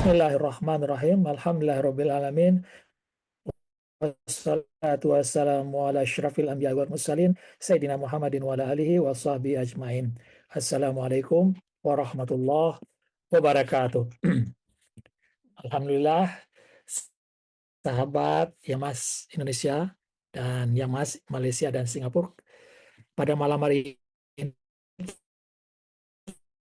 Bismillahirrahmanirrahim. Alhamdulillahirrabbilalamin. Wassalatu wassalamu ala asyrafil anbiya wal mursalin Sayyidina Muhammadin wa ala alihi wa sahbihi ajmain. Assalamualaikum warahmatullahi wabarakatuh. Alhamdulillah, sahabat Yamas Indonesia dan Yamas Malaysia dan Singapura, pada malam hari ini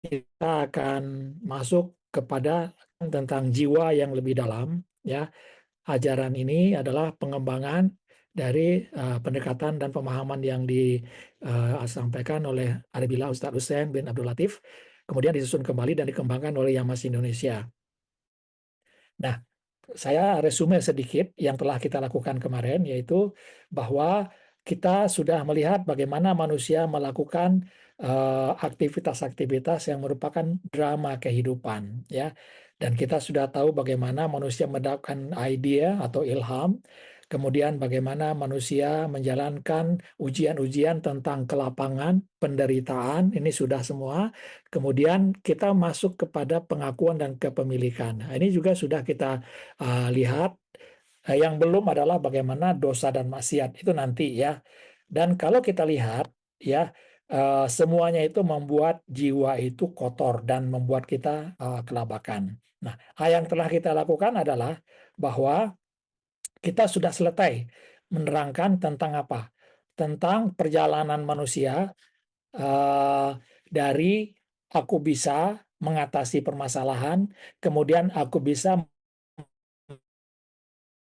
kita akan masuk kepada tentang jiwa yang lebih dalam, ya. Ajaran ini adalah pengembangan dari pendekatan dan pemahaman yang disampaikan oleh Arifillah Ustadz Hussein bin Abdul Latif, kemudian disusun kembali dan dikembangkan oleh Yamas Indonesia. Nah, saya resume sedikit yang telah kita lakukan kemarin, yaitu bahwa kita sudah melihat bagaimana manusia melakukan aktivitas-aktivitas yang merupakan drama kehidupan, ya. Dan kita sudah tahu bagaimana manusia mendapatkan ide atau ilham, kemudian bagaimana manusia menjalankan ujian-ujian tentang kelapangan, penderitaan, ini sudah semua. Kemudian kita masuk kepada pengakuan dan kepemilikan. Nah, ini juga sudah kita lihat. Yang belum adalah bagaimana dosa dan maksiat, itu nanti, ya. Dan kalau kita lihat, ya, semuanya itu membuat jiwa itu kotor dan membuat kita kelabakan. Nah, yang telah kita lakukan adalah bahwa kita sudah selesai menerangkan tentang apa? Tentang perjalanan manusia dari aku bisa mengatasi permasalahan, kemudian aku bisa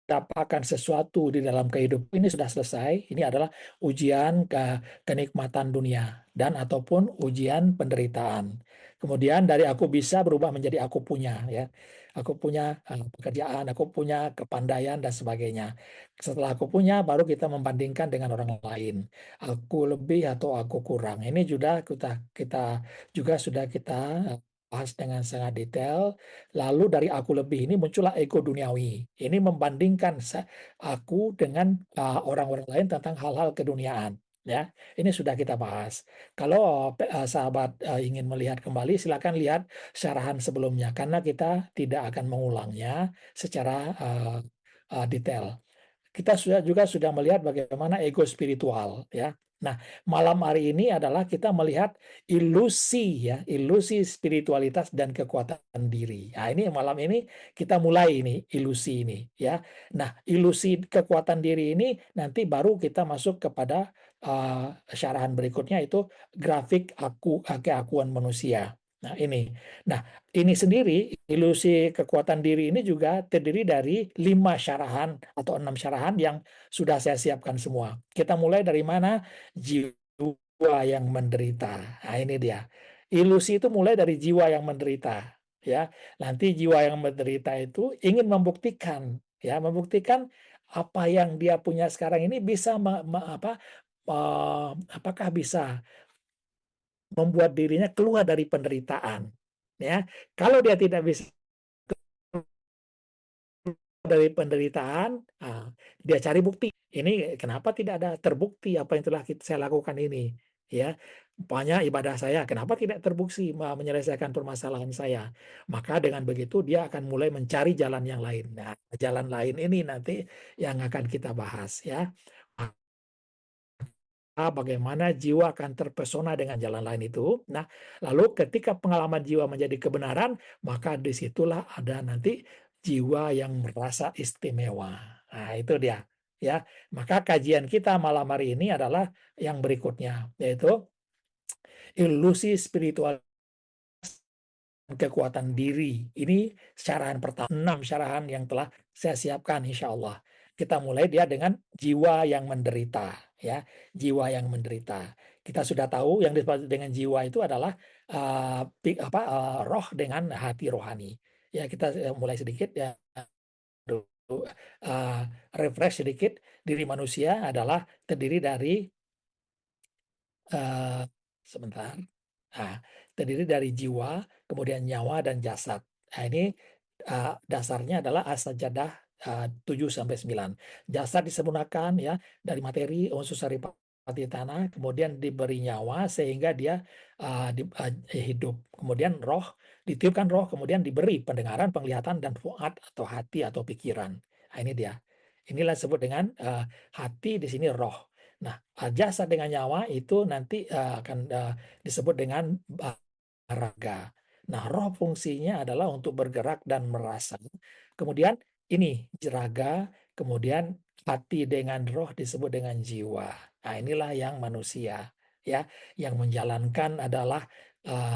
mendapatkan sesuatu di dalam kehidupan ini sudah selesai. Ini adalah ujian kenikmatan dunia dan ataupun ujian penderitaan. Kemudian dari aku bisa berubah menjadi aku punya, ya. Aku punya pekerjaan, aku punya kepandaian dan sebagainya. Setelah aku punya, baru kita membandingkan dengan orang lain. Aku lebih atau aku kurang. Ini kita juga sudah kita bahas dengan sangat detail. Lalu dari aku lebih ini muncullah ego duniawi. Ini membandingkan aku dengan orang-orang lain tentang hal-hal keduniaan. Ya, ini sudah kita bahas. Kalau sahabat ingin melihat kembali, silakan lihat syarahan sebelumnya karena kita tidak akan mengulangnya secara detail. Kita sudah melihat bagaimana ego spiritual, ya. Nah, malam hari ini adalah kita melihat ilusi, ya, ilusi spiritualitas dan kekuatan diri. Nah, ini malam ini kita mulai ini ilusi ini, ya. Nah, ilusi kekuatan diri ini nanti baru kita masuk kepada syarahan berikutnya, itu grafik keakuan manusia. Nah, ini. Nah, ini sendiri, ilusi kekuatan diri ini juga terdiri dari 5 syarahan atau 6 syarahan yang sudah saya siapkan semua. Kita mulai dari mana? Jiwa yang menderita. Nah, ini dia. Ilusi itu mulai dari jiwa yang menderita, ya. Nanti jiwa yang menderita itu ingin membuktikan, ya, membuktikan apa yang dia punya sekarang ini bisa apakah bisa membuat dirinya keluar dari penderitaan, ya. Kalau dia tidak bisa dari penderitaan, dia cari bukti. Ini kenapa tidak ada terbukti apa yang telah saya lakukan ini, ya. Banyak ibadah saya, kenapa tidak terbukti menyelesaikan permasalahan saya? Maka dengan begitu dia akan mulai mencari jalan yang lain. Nah, jalan lain ini nanti yang akan kita bahas, ya. Bagaimana jiwa akan terpesona dengan jalan lain itu. Nah, lalu ketika pengalaman jiwa menjadi kebenaran, maka disitulah ada nanti jiwa yang merasa istimewa. Nah, itu dia. Ya, maka kajian kita malam hari ini adalah yang berikutnya, yaitu ilusi spiritual kekuatan diri. Ini syarahan pertama, 6 syarahan yang telah saya siapkan insya Allah. Kita mulai dia dengan jiwa yang menderita, ya, jiwa yang menderita. Kita sudah tahu yang disebut dengan jiwa itu adalah roh dengan hati rohani. Ya, kita mulai sedikit, ya, refresh sedikit. Diri manusia adalah terdiri dari sebentar. Nah, terdiri dari jiwa, kemudian nyawa dan jasad. Nah, ini dasarnya adalah as-sajadah 7 sampai 9. Jasad disempurnakan, ya, dari materi, unsur saripati, di tanah, kemudian diberi nyawa sehingga dia hidup. Kemudian roh, ditiupkan roh, kemudian diberi pendengaran, penglihatan, dan fuad atau hati atau pikiran. Nah, ini dia. Inilah disebut dengan hati, di sini roh. Nah, jasad dengan nyawa itu nanti akan disebut dengan raga. Nah, roh fungsinya adalah untuk bergerak dan merasa. Kemudian ini raga, kemudian hati dengan roh disebut dengan jiwa. Nah, inilah yang manusia, ya, yang menjalankan adalah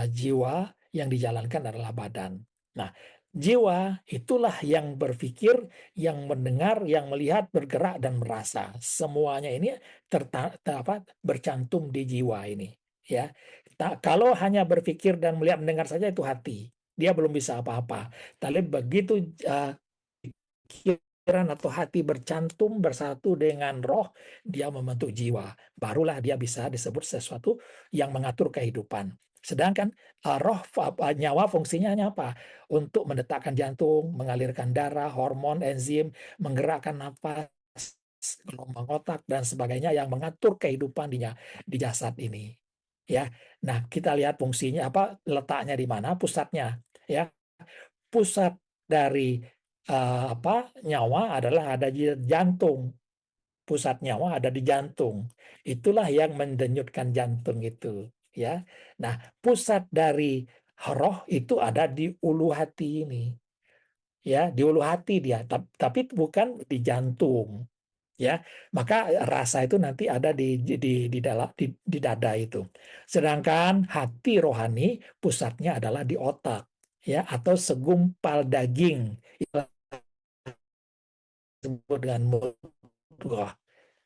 jiwa, yang dijalankan adalah badan. Nah, jiwa itulah yang berpikir, yang mendengar, yang melihat, bergerak dan merasa. Semuanya ini bercantum di jiwa ini, ya. Kalau hanya berpikir dan melihat, mendengar saja itu hati. Dia belum bisa apa-apa. Tapi begitu pikiran atau hati bercantum bersatu dengan roh, dia membentuk jiwa. Barulah dia bisa disebut sesuatu yang mengatur kehidupan. Sedangkan roh, nyawa fungsinya hanya apa? Untuk mendetakkan jantung, mengalirkan darah, hormon, enzim, menggerakkan nafas, gelombang otak dan sebagainya yang mengatur kehidupan di jasad ini. Ya. Nah, kita lihat fungsinya apa, letaknya di mana, pusatnya, ya. Pusat dari nyawa adalah ada di jantung. Pusat nyawa ada di jantung. Itulah yang mendenyutkan jantung itu, ya. Nah, pusat dari roh itu ada di ulu hati ini, ya, di ulu hati dia, tapi bukan di jantung, ya. Maka rasa itu nanti ada di dalam di dada itu. Sedangkan hati rohani pusatnya adalah di otak, ya, atau segumpal daging, itu disebut dengan mudghah,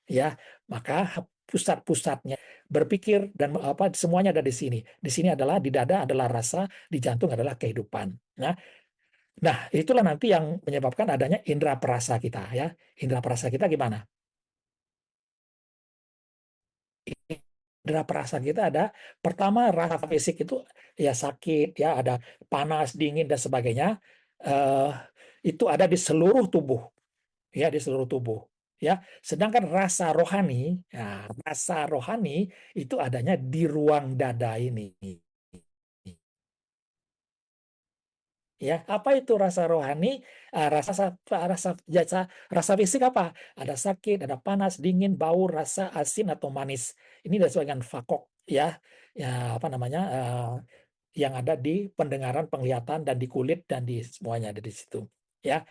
ya. Maka pusat-pusatnya berpikir dan apa semuanya ada di sini. Di sini adalah di dada adalah rasa, di jantung adalah kehidupan. Nah, itulah nanti yang menyebabkan adanya indera perasa kita, ya. Indera perasa kita gimana? Indera perasa kita ada, pertama rasa fisik itu ya sakit, ya ada panas, dingin dan sebagainya. eh, itu ada di seluruh tubuh, ya, di seluruh tubuh, ya. Sedangkan rasa rohani itu adanya di ruang dada ini. Ya, apa itu rasa rohani? Rasa fisik apa? Ada sakit, ada panas, dingin, bau, rasa asin atau manis. Ini dari sebagian fakok, ya, ya, apa namanya, yang ada di pendengaran, penglihatan, dan di kulit dan di semuanya ada di situ. Ya,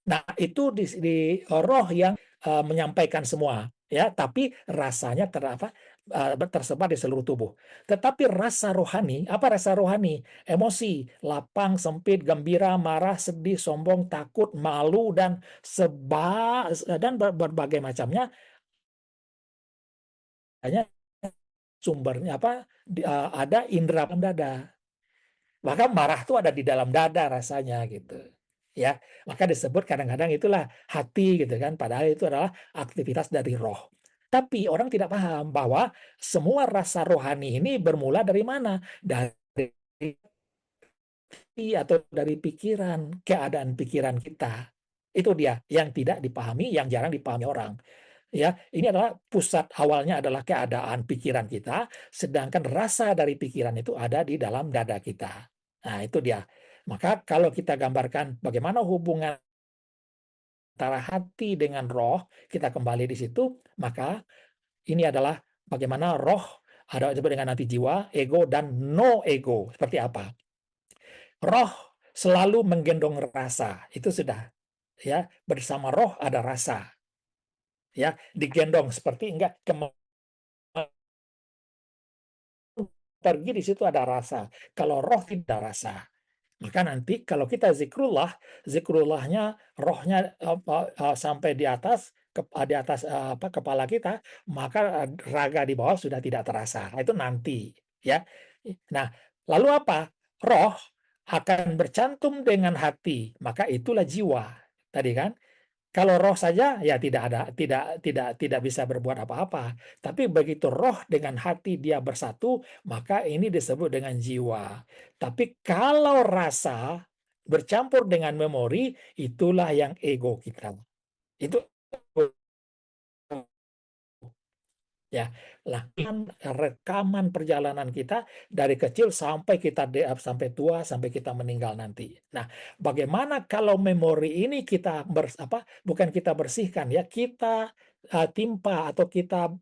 nah, itu di roh yang menyampaikan semua, ya, tapi rasanya tersebar di seluruh tubuh. Tetapi rasa rohani, apa rasa rohani? Emosi, lapang, sempit, gembira, marah, sedih, sombong, takut, malu dan berbagai macamnya, hanya sumbernya apa? Ada indera dada. Maka marah tuh ada di dalam dada rasanya gitu. Ya, maka disebut kadang-kadang itulah hati gitu kan, padahal itu adalah aktivitas dari roh. Tapi orang tidak paham bahwa semua rasa rohani ini bermula dari mana? Dari atau dari pikiran, keadaan pikiran kita. Itu dia yang tidak dipahami, yang jarang dipahami orang. Ya, ini adalah pusat awalnya adalah keadaan pikiran kita, sedangkan rasa dari pikiran itu ada di dalam dada kita. Nah, itu dia. Maka kalau kita gambarkan bagaimana hubungan antara hati dengan roh, kita kembali di situ, maka ini adalah bagaimana roh ada disebut dengan nanti jiwa, ego, dan no ego. Seperti apa? Roh selalu menggendong rasa. Itu sudah, ya, bersama roh ada rasa, ya, digendong seperti enggak pergi di situ ada rasa. Kalau roh tidak rasa. Maka nanti kalau kita zikrullahnya rohnya sampai di atas kepala kita, maka raga di bawah sudah tidak terasa. Nah, itu nanti, ya. Nah, lalu apa? Roh akan bercantum dengan hati, maka itulah jiwa. Tadi kan? Kalau roh saja ya tidak bisa berbuat apa-apa. Tapi begitu roh dengan hati dia bersatu, maka ini disebut dengan jiwa. Tapi kalau rasa bercampur dengan memori, itulah yang ego kita. Itu Ya, lah kan rekaman perjalanan kita dari kecil sampai kita sampai tua, sampai kita meninggal nanti. Nah, bagaimana kalau memori ini kita bukan kita bersihkan ya, kita timpa atau kita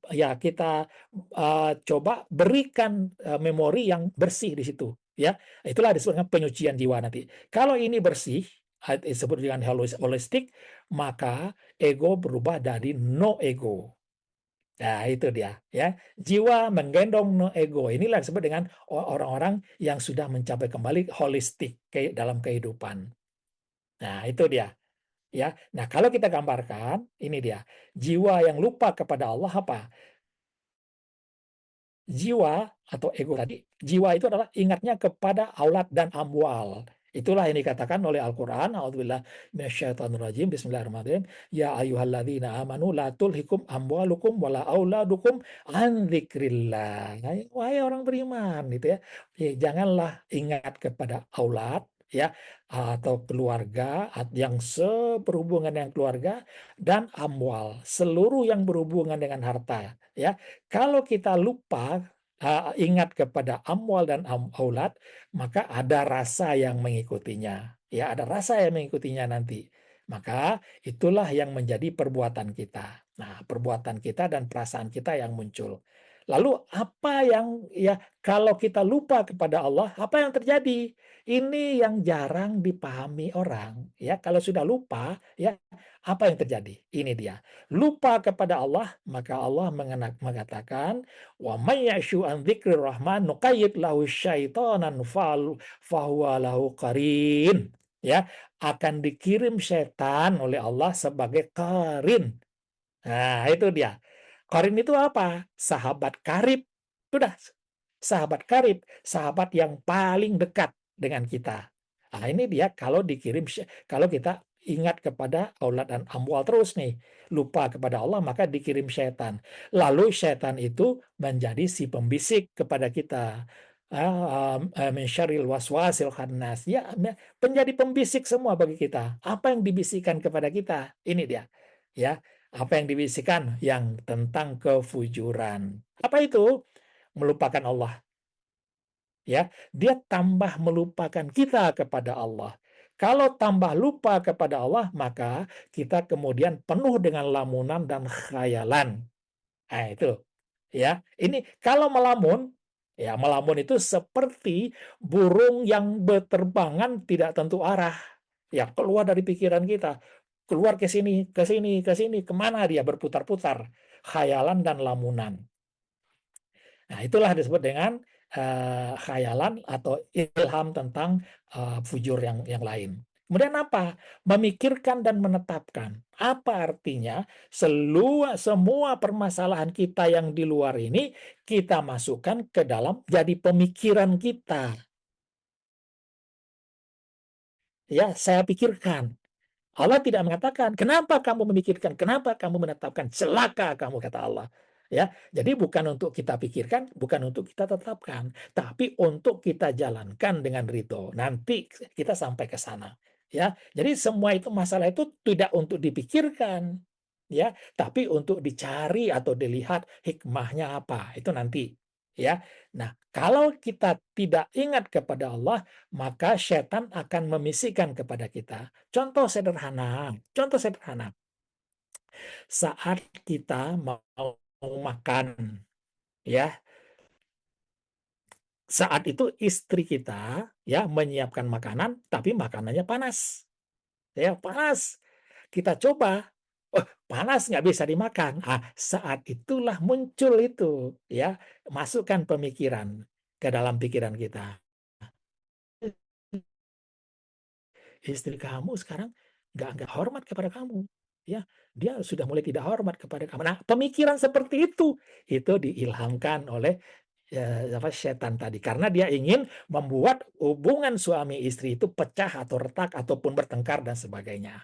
coba berikan memori yang bersih di situ ya. Itulah disebut dengan penyucian jiwa nanti. Kalau ini bersih, disebut dengan holistik, maka ego berubah dari no ego. Nah, itu dia ya. Jiwa menggendong no ego. Inilah disebut dengan orang-orang yang sudah mencapai kembali holistik dalam kehidupan. Nah, itu dia ya. Nah, kalau kita gambarkan, ini dia. Jiwa yang lupa kepada Allah apa? Jiwa atau ego tadi, jiwa itu adalah ingatnya kepada aulat dan amwal. Itulah yang dikatakan oleh Al-Quran. A'udzubillah minasyaitonirrajim. Bismillahirrahmanirrahim. Ya ayyuhalladzina amanu la tulhikum amwalukum wala auladukum an dzikrillah. Wahai orang beriman, gitu ya. Janganlah ingat kepada aulat ya atau keluarga yang seberhubungan dengan keluarga dan amwal, seluruh yang berhubungan dengan harta ya. Kalau kita lupa ingat kepada amwal dan aulad, maka ada rasa yang mengikutinya. Ya, ada rasa yang mengikutinya nanti. Maka itulah yang menjadi perbuatan kita. Nah, perbuatan kita dan perasaan kita yang muncul. Lalu apa yang ya kalau kita lupa kepada Allah, apa yang terjadi? Ini yang jarang dipahami orang. Ya, kalau sudah lupa, ya apa yang terjadi? Ini dia lupa kepada Allah, maka Allah mengatakan, wa may ya'shu an dzikrir rahman nuqayyid lahu syaitanan fahuwa lahu qarin. Ya, akan dikirim setan oleh Allah sebagai qarin. Nah, itu dia. Qarin itu apa? Sahabat karib. Sudah, sahabat karib, sahabat yang paling dekat dengan kita. Nah, ini dia kalau kalau kita ingat kepada aulad dan amwal terus nih, lupa kepada Allah maka dikirim setan. Lalu setan itu menjadi si pembisik kepada kita. Min syarril waswasil khannas. Ya, menjadi pembisik semua bagi kita. Apa yang dibisikkan kepada kita? Ini dia. Ya, apa yang dibisikkan? Yang tentang kefujuran. Apa itu? Melupakan Allah. Ya, dia tambah melupakan kita kepada Allah. Kalau tambah lupa kepada Allah, maka kita kemudian penuh dengan lamunan dan khayalan. Nah, itu. Ya, ini kalau melamun, ya melamun itu seperti burung yang berterbangan tidak tentu arah. Ya, keluar dari pikiran kita, keluar ke sini, ke sini, ke sini, kemana dia berputar-putar, khayalan dan lamunan. Nah, itulah disebut dengan khayalan atau ilham tentang fujur yang lain. Kemudian apa? Memikirkan dan menetapkan. Apa artinya? Semua permasalahan kita yang di luar ini kita masukkan ke dalam jadi pemikiran kita. Ya, saya pikirkan. Allah tidak mengatakan, kenapa kamu memikirkan, kenapa kamu menetapkan, celaka kamu, kata Allah. Ya, jadi bukan untuk kita pikirkan, bukan untuk kita tetapkan, tapi untuk kita jalankan dengan ridho. Nanti kita sampai ke sana. Ya, jadi semua itu masalah itu tidak untuk dipikirkan, ya, tapi untuk dicari atau dilihat hikmahnya apa. Itu nanti. Ya, nah kalau kita tidak ingat kepada Allah, maka setan akan membisikkan kepada kita. Contoh sederhana. Saat kita mau makan, ya, saat itu istri kita ya menyiapkan makanan, tapi makanannya panas, ya panas. Kita coba, oh panas nggak bisa dimakan. Saat itulah muncul itu, ya, masukkan pemikiran ke dalam pikiran kita. Istri kamu sekarang nggak hormat kepada kamu, ya, dia sudah mulai tidak hormat kepada kamu. Nah, pemikiran seperti itu diilhamkan oleh setan tadi, karena dia ingin membuat hubungan suami istri itu pecah atau retak ataupun bertengkar dan sebagainya.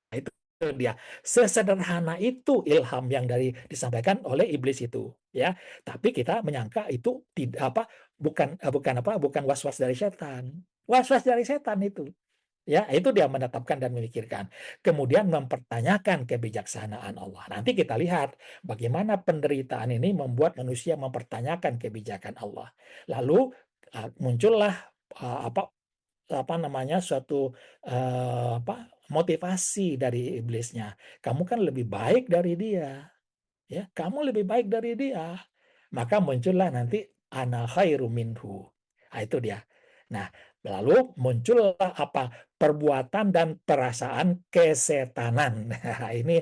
Nah, itu dia. Sesederhana itu ilham yang disampaikan oleh iblis itu, ya. Tapi kita menyangka itu tidak bukan waswas dari setan. Waswas dari setan itu. Ya, itu dia menetapkan dan memikirkan. Kemudian mempertanyakan kebijaksanaan Allah. Nanti kita lihat bagaimana penderitaan ini membuat manusia mempertanyakan kebijakan Allah. Lalu muncullah apa apa namanya suatu motivasi dari iblisnya. Kamu kan lebih baik dari dia, ya. Kamu lebih baik dari dia. Maka muncullah nanti ana khairu minhu. Nah, itu dia. Nah, lalu muncullah apa? Perbuatan dan perasaan kesetanan. Nah, ini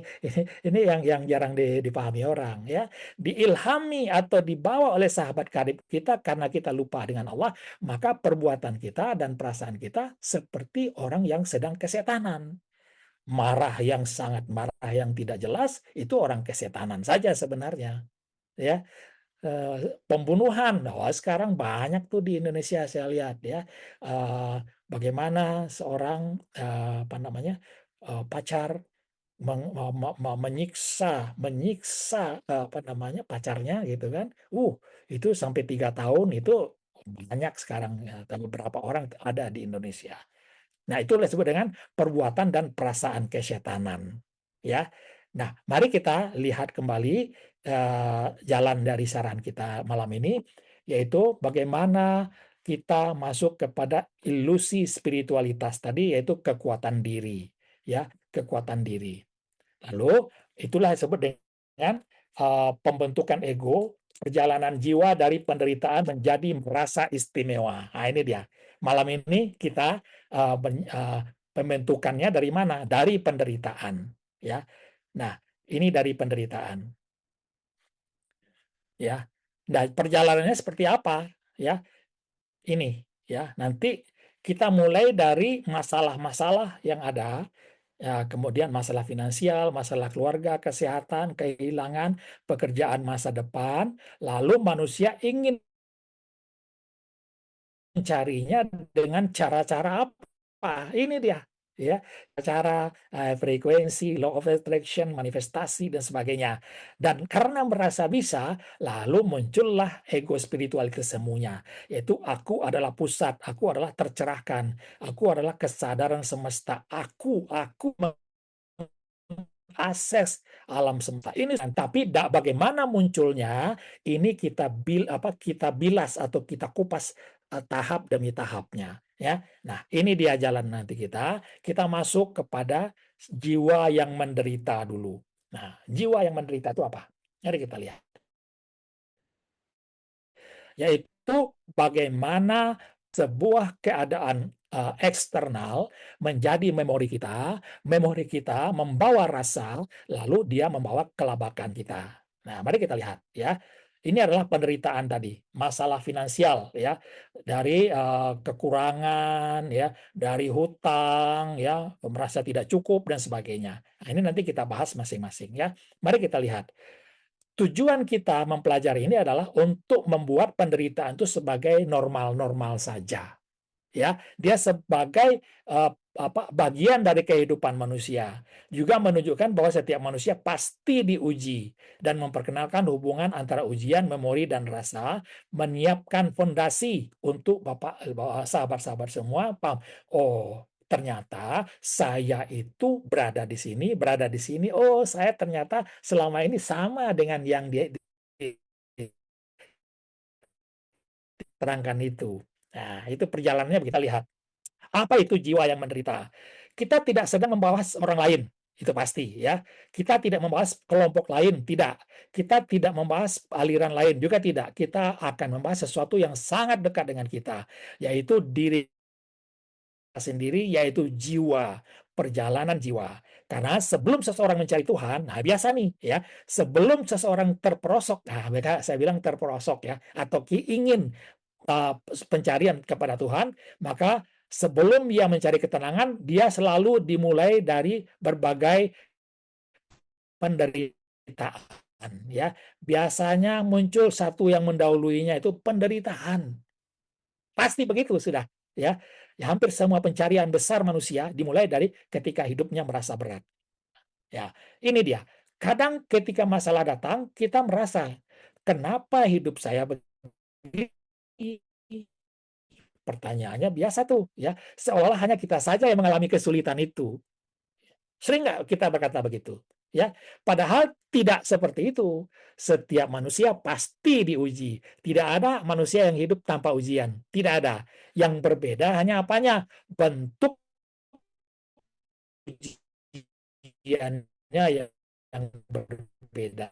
yang jarang dipahami orang, ya. Diilhami atau dibawa oleh sahabat karib kita karena kita lupa dengan Allah, maka perbuatan kita dan perasaan kita seperti orang yang sedang kesetanan. Marah yang sangat marah yang tidak jelas itu orang kesetanan saja sebenarnya, ya. Pembunuhan. Oh, sekarang banyak tuh di Indonesia saya lihat, ya. Bagaimana seorang apa namanya pacar menyiksa menyiksa apa namanya pacarnya gitu kan. Itu sampai 3 tahun itu banyak sekarang, ya, beberapa orang ada di Indonesia. Nah, itu disebut dengan perbuatan dan perasaan kesyatanan, ya. Nah, mari kita lihat kembali jalan dari saran kita malam ini, yaitu bagaimana kita masuk kepada ilusi spiritualitas tadi, yaitu kekuatan diri, ya, kekuatan diri. Lalu itulah disebut dengan pembentukan ego, perjalanan jiwa dari penderitaan menjadi merasa istimewa. Nah, ini dia. Malam ini kita pembentukannya dari mana? Dari penderitaan, ya. Nah, ini dari penderitaan, ya. Nah, perjalanannya seperti apa? Ya, ini, ya. Nanti kita mulai dari masalah-masalah yang ada. Ya, kemudian masalah finansial, masalah keluarga, kesehatan, kehilangan pekerjaan masa depan, lalu manusia ingin mencarinya dengan cara-cara apa? Ini dia, ya, cara frekuensi, law of attraction, manifestasi dan sebagainya. Dan karena merasa bisa, lalu muncullah ego spiritual kesemuanya, yaitu aku adalah pusat, aku adalah tercerahkan, aku adalah kesadaran semesta, aku akses alam semesta ini, tapi bagaimana munculnya ini kita bilas atau kita kupas tahap demi tahapnya, ya. Nah, ini dia jalan nanti kita masuk kepada jiwa yang menderita dulu. Nah, jiwa yang menderita itu apa? Mari kita lihat, yaitu bagaimana sebuah keadaan eksternal menjadi memori kita membawa rasa, lalu dia membawa kelabakan kita. Nah, mari kita lihat, ya. Ini adalah penderitaan tadi, masalah finansial, ya, dari kekurangan, ya, dari hutang, ya, merasa tidak cukup dan sebagainya. Nah, ini nanti kita bahas masing-masing, ya. Mari kita lihat. Tujuan kita mempelajari ini adalah untuk membuat penderitaan itu sebagai normal-normal saja, ya. Dia sebagai bagian dari kehidupan manusia, juga menunjukkan bahwa setiap manusia pasti diuji dan memperkenalkan hubungan antara ujian, memori, dan rasa, menyiapkan fondasi untuk sahabat-sahabat semua paham. Oh, ternyata saya itu berada di sini. Oh, saya ternyata selama ini sama dengan yang dia terangkan itu. Nah, itu perjalanannya kita lihat. Apa itu jiwa yang menderita? Kita tidak sedang membahas orang lain, itu pasti, ya. Kita tidak membahas kelompok lain, tidak. Kita tidak membahas aliran lain, juga tidak. Kita akan membahas sesuatu yang sangat dekat dengan kita, yaitu diri sendiri, yaitu jiwa, perjalanan jiwa. Karena sebelum seseorang mencari Tuhan, nah biasa nih, ya, sebelum seseorang terperosok, nah mereka saya bilang terperosok, ya, atau ingin pencarian kepada Tuhan, maka sebelum dia mencari ketenangan, dia selalu dimulai dari berbagai penderitaan, ya. Biasanya muncul satu yang mendahuluinya, itu penderitaan. Pasti begitu sudah, ya. Ya, hampir semua pencarian besar manusia dimulai dari ketika hidupnya merasa berat. Ya, ini dia. Kadang ketika masalah datang, kita merasa, kenapa hidup saya begini? Pertanyaannya biasa tuh ya, seolah hanya kita saja yang mengalami kesulitan itu. Sering nggak kita berkata begitu? Ya, padahal tidak seperti itu. Setiap manusia pasti diuji. Tidak ada manusia yang hidup tanpa ujian. Tidak ada. Yang berbeda hanya apanya? Bentuk ujiannya yang berbeda.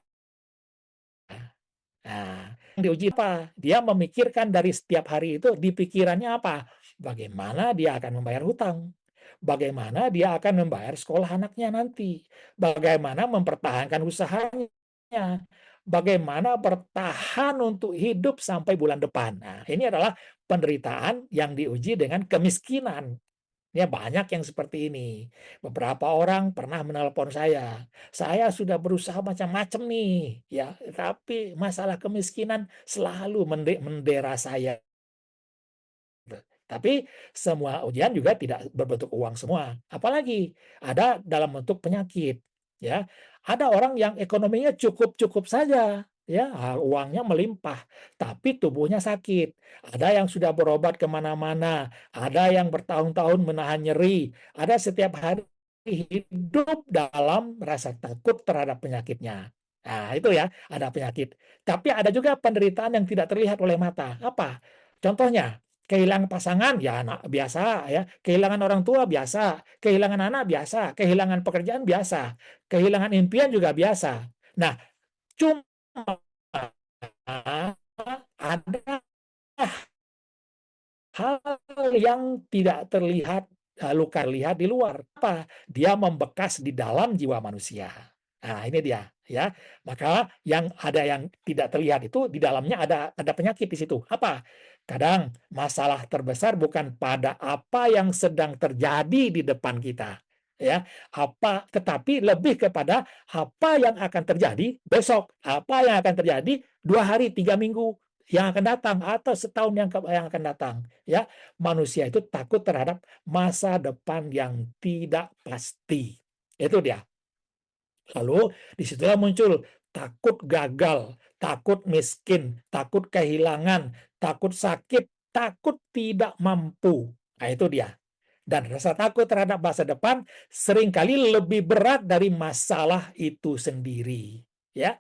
Nah, yang diuji apa? Dia memikirkan dari setiap hari itu, di pikirannya apa? Bagaimana dia akan membayar hutang? Bagaimana dia akan membayar sekolah anaknya nanti? Bagaimana mempertahankan usahanya? Bagaimana bertahan untuk hidup sampai bulan depan? Nah, ini adalah penderitaan yang diuji dengan kemiskinan. Ya banyak yang seperti ini. Beberapa orang pernah menelpon saya sudah berusaha macam-macam nih, ya, tapi masalah kemiskinan selalu mendera saya. Tapi semua ujian juga tidak berbentuk uang semua. Apalagi ada dalam bentuk penyakit, ya. Ada orang yang ekonominya cukup-cukup saja, ya, uangnya melimpah, tapi tubuhnya sakit. Ada yang sudah berobat kemana-mana, ada yang bertahun-tahun menahan nyeri, ada setiap hari hidup dalam rasa takut terhadap penyakitnya. Nah, itu ya, ada penyakit. Tapi ada juga penderitaan yang tidak terlihat oleh mata. Apa? Contohnya, kehilangan pasangan ya biasa ya, kehilangan orang tua biasa, kehilangan anak biasa, kehilangan pekerjaan biasa, kehilangan impian juga biasa. Nah, cuma ada hal yang tidak terlihat, luka terlihat di luar. Apa? Dia membekas di dalam jiwa manusia. Nah, ini dia ya. Maka yang tidak terlihat itu di dalamnya ada penyakit di situ. Apa? Kadang masalah terbesar bukan pada apa yang sedang terjadi di depan kita, ya. Tetapi lebih kepada apa yang akan terjadi besok, apa yang akan terjadi 2 hari, 3 minggu yang akan datang atau setahun yang akan datang, ya. Manusia itu takut terhadap masa depan yang tidak pasti. Itu dia. Lalu disitulah muncul takut gagal, takut miskin, takut kehilangan, takut sakit, takut tidak mampu. Nah, itu dia. Dan rasa takut terhadap masa depan seringkali lebih berat dari masalah itu sendiri. Ya,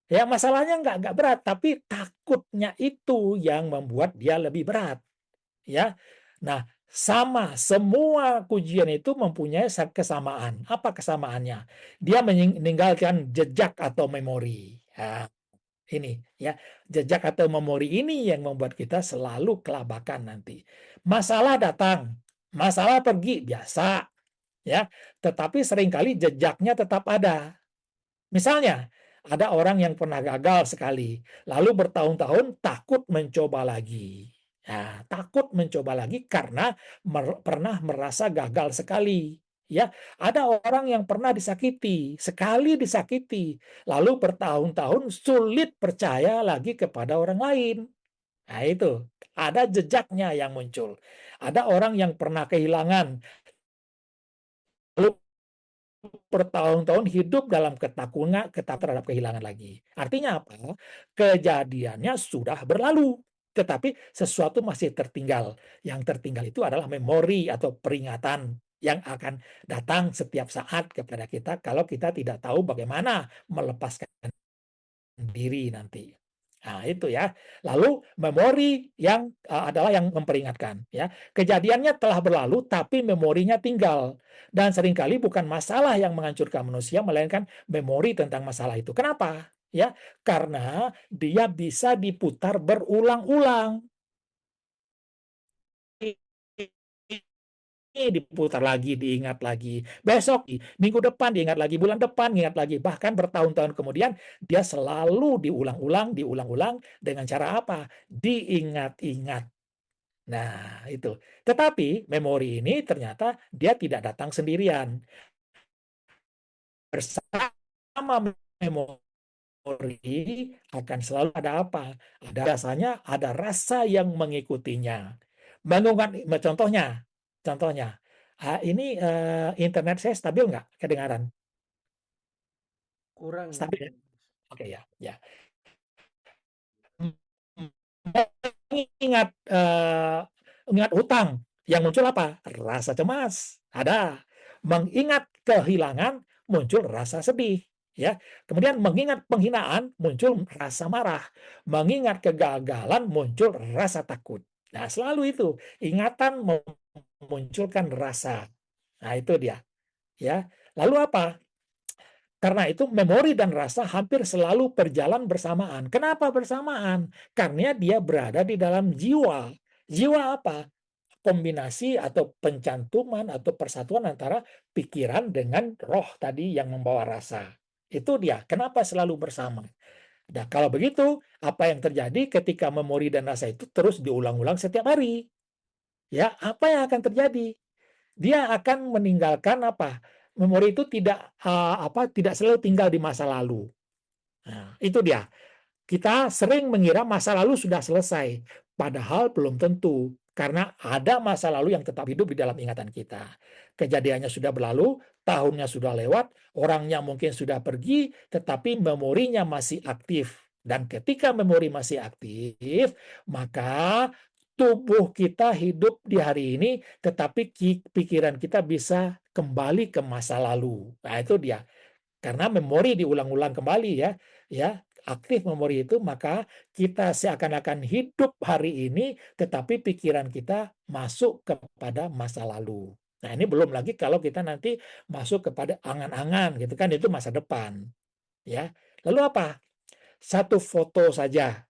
ya masalahnya nggak berat, tapi takutnya itu yang membuat dia lebih berat. Ya, nah sama semua ujian itu mempunyai kesamaan. Apa kesamaannya? Dia meninggalkan jejak atau memori. Nah, ini ya, jejak atau memori ini yang membuat kita selalu kelabakan nanti. Masalah datang, masalah pergi biasa, ya. Tetapi seringkali jejaknya tetap ada. Misalnya, ada orang yang pernah gagal sekali, lalu bertahun-tahun takut mencoba lagi. Nah, takut mencoba lagi karena pernah merasa gagal sekali. Ya, ada orang yang pernah disakiti, sekali disakiti, lalu bertahun-tahun sulit percaya lagi kepada orang lain. Nah, itu ada jejaknya yang muncul. Ada orang yang pernah kehilangan, lalu bertahun-tahun hidup dalam ketakutan terhadap kehilangan lagi. Artinya apa? Kejadiannya sudah berlalu, tetapi sesuatu masih tertinggal. Yang tertinggal itu adalah memori atau peringatan yang akan datang setiap saat kepada kita kalau kita tidak tahu bagaimana melepaskan diri nanti. Nah, itu ya. Lalu memori yang adalah yang memperingatkan ya. Kejadiannya telah berlalu tapi memorinya tinggal. Dan seringkali bukan masalah yang menghancurkan manusia melainkan memori tentang masalah itu. Kenapa? Ya, karena dia bisa diputar berulang-ulang. Diputar lagi, diingat lagi. Besok, minggu depan diingat lagi, bulan depan diingat lagi. Bahkan bertahun-tahun kemudian dia selalu diulang-ulang dengan cara apa? Diingat-ingat. Nah, itu. Tetapi memori ini ternyata dia tidak datang sendirian. Bersama memori akan selalu ada apa? Ada rasanya, ada rasa yang mengikutinya. Bangunkan contohnya, contohnya, ini internet saya stabil nggak? Kedengaran? Kurang Stabil ya? ini. Oke ya, ya. Ingat mengingat hutang, yang muncul apa? Rasa cemas. Ada. Mengingat kehilangan, muncul rasa sedih. Ya, kemudian mengingat penghinaan muncul rasa marah, mengingat kegagalan muncul rasa takut. Nah, selalu itu ingatan memunculkan rasa. Nah, itu dia. Ya, lalu apa? Karena itu memori dan rasa hampir selalu berjalan bersamaan. Kenapa bersamaan? Karena dia berada di dalam jiwa. Jiwa apa? Kombinasi atau pencantuman atau persatuan antara pikiran dengan roh tadi yang membawa rasa. Itu dia. Kenapa selalu bersama? Nah, kalau begitu, apa yang terjadi ketika memori dan rasa itu terus diulang-ulang setiap hari? Ya, apa yang akan terjadi? Dia akan meninggalkan apa? Memori itu tidak selalu tinggal di masa lalu. Nah, itu dia. Kita sering mengira masa lalu sudah selesai, padahal belum tentu, karena ada masa lalu yang tetap hidup di dalam ingatan kita. Kejadiannya sudah berlalu, tahunnya sudah lewat, orangnya mungkin sudah pergi, tetapi memorinya masih aktif. Dan ketika memori masih aktif, maka tubuh kita hidup di hari ini, tetapi pikiran kita bisa kembali ke masa lalu. Nah, itu dia. Karena memori diulang-ulang kembali ya, aktif memori itu, maka kita seakan-akan hidup hari ini, tetapi pikiran kita masuk kepada masa lalu. Nah, ini belum lagi kalau kita nanti masuk kepada angan-angan gitu kan, itu masa depan, ya. Lalu apa? Satu foto saja,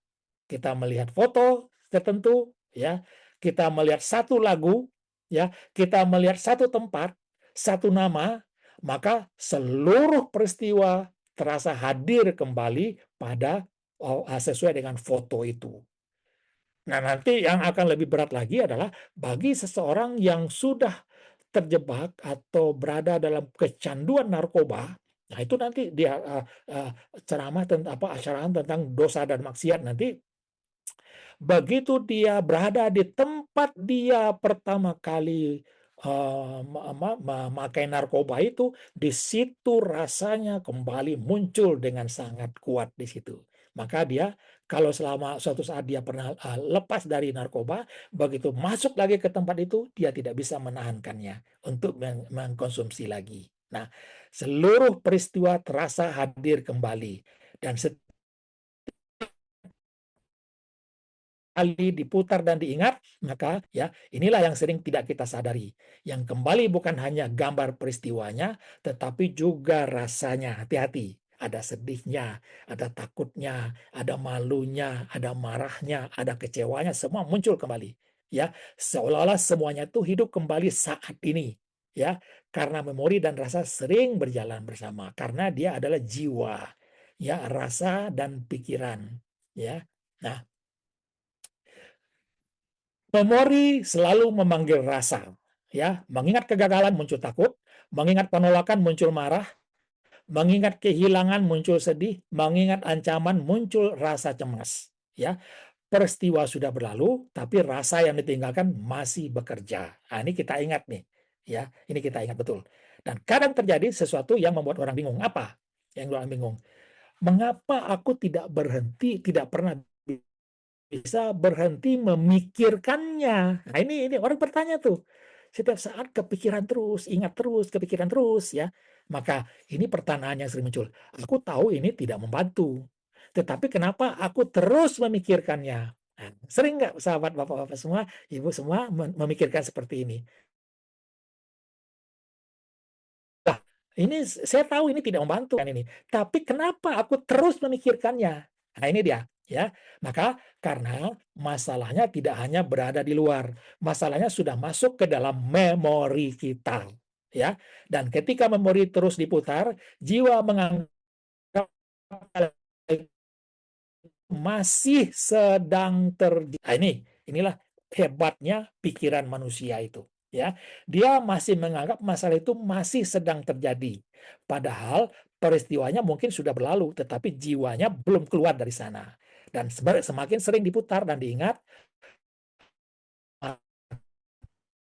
kita melihat foto tertentu, ya, kita melihat satu lagu, ya, kita melihat satu tempat, satu nama, maka seluruh peristiwa terasa hadir kembali pada sesuai dengan foto itu. Nah, nanti yang akan lebih berat lagi adalah bagi seseorang yang sudah terjebak atau berada dalam kecanduan narkoba. Nah, itu nanti dia ceramah tentang acaraan tentang dosa dan maksiat nanti. Begitu dia berada di tempat dia pertama kali memakai narkoba itu, di situ rasanya kembali muncul dengan sangat kuat di situ. Maka dia kalau selama suatu saat dia pernah lepas dari narkoba, begitu masuk lagi ke tempat itu, dia tidak bisa menahankannya untuk mengkonsumsi lagi. Nah, seluruh peristiwa terasa hadir kembali, dan kali diputar dan diingat, maka ya inilah yang sering tidak kita sadari. Yang kembali bukan hanya gambar peristiwanya, tetapi juga rasanya. Hati-hati, ada sedihnya, ada takutnya, ada malunya, ada marahnya, ada kecewanya, semua muncul kembali. Ya, seolah-olah semuanya itu hidup kembali saat ini. Ya, karena memori dan rasa sering berjalan bersama, karena dia adalah jiwa, ya, rasa dan pikiran. Ya, nah, memori selalu memanggil rasa, ya. Mengingat kegagalan muncul takut, mengingat penolakan muncul marah, mengingat kehilangan muncul sedih, mengingat ancaman muncul rasa cemas, ya. Peristiwa sudah berlalu, tapi rasa yang ditinggalkan masih bekerja. Nah, ini kita ingat nih, ya. Ini kita ingat betul. Dan kadang terjadi sesuatu yang membuat orang bingung. Apa? Yang orang bingung. Mengapa aku tidak berhenti, tidak pernah bisa berhenti memikirkannya. Nah, ini orang bertanya tuh. Setiap saat kepikiran terus, ingat terus, kepikiran terus ya. Maka ini pertanyaan yang sering muncul. Aku tahu ini tidak membantu. Tetapi kenapa aku terus memikirkannya? Nah, sering nggak sahabat bapak-bapak semua, ibu semua memikirkan seperti ini? Lah, ini saya tahu ini tidak membantu kan ini. Tapi kenapa aku terus memikirkannya? Nah, ini dia, ya. Maka karena masalahnya tidak hanya berada di luar, masalahnya sudah masuk ke dalam memori kita, ya. Dan ketika memori terus diputar, jiwa menganggap masih sedang terjadi. Nah, inilah hebatnya pikiran manusia itu, ya. Dia masih menganggap masalah itu masih sedang terjadi. Padahal peristiwanya mungkin sudah berlalu, tetapi jiwanya belum keluar dari sana. Dan semakin sering diputar dan diingat,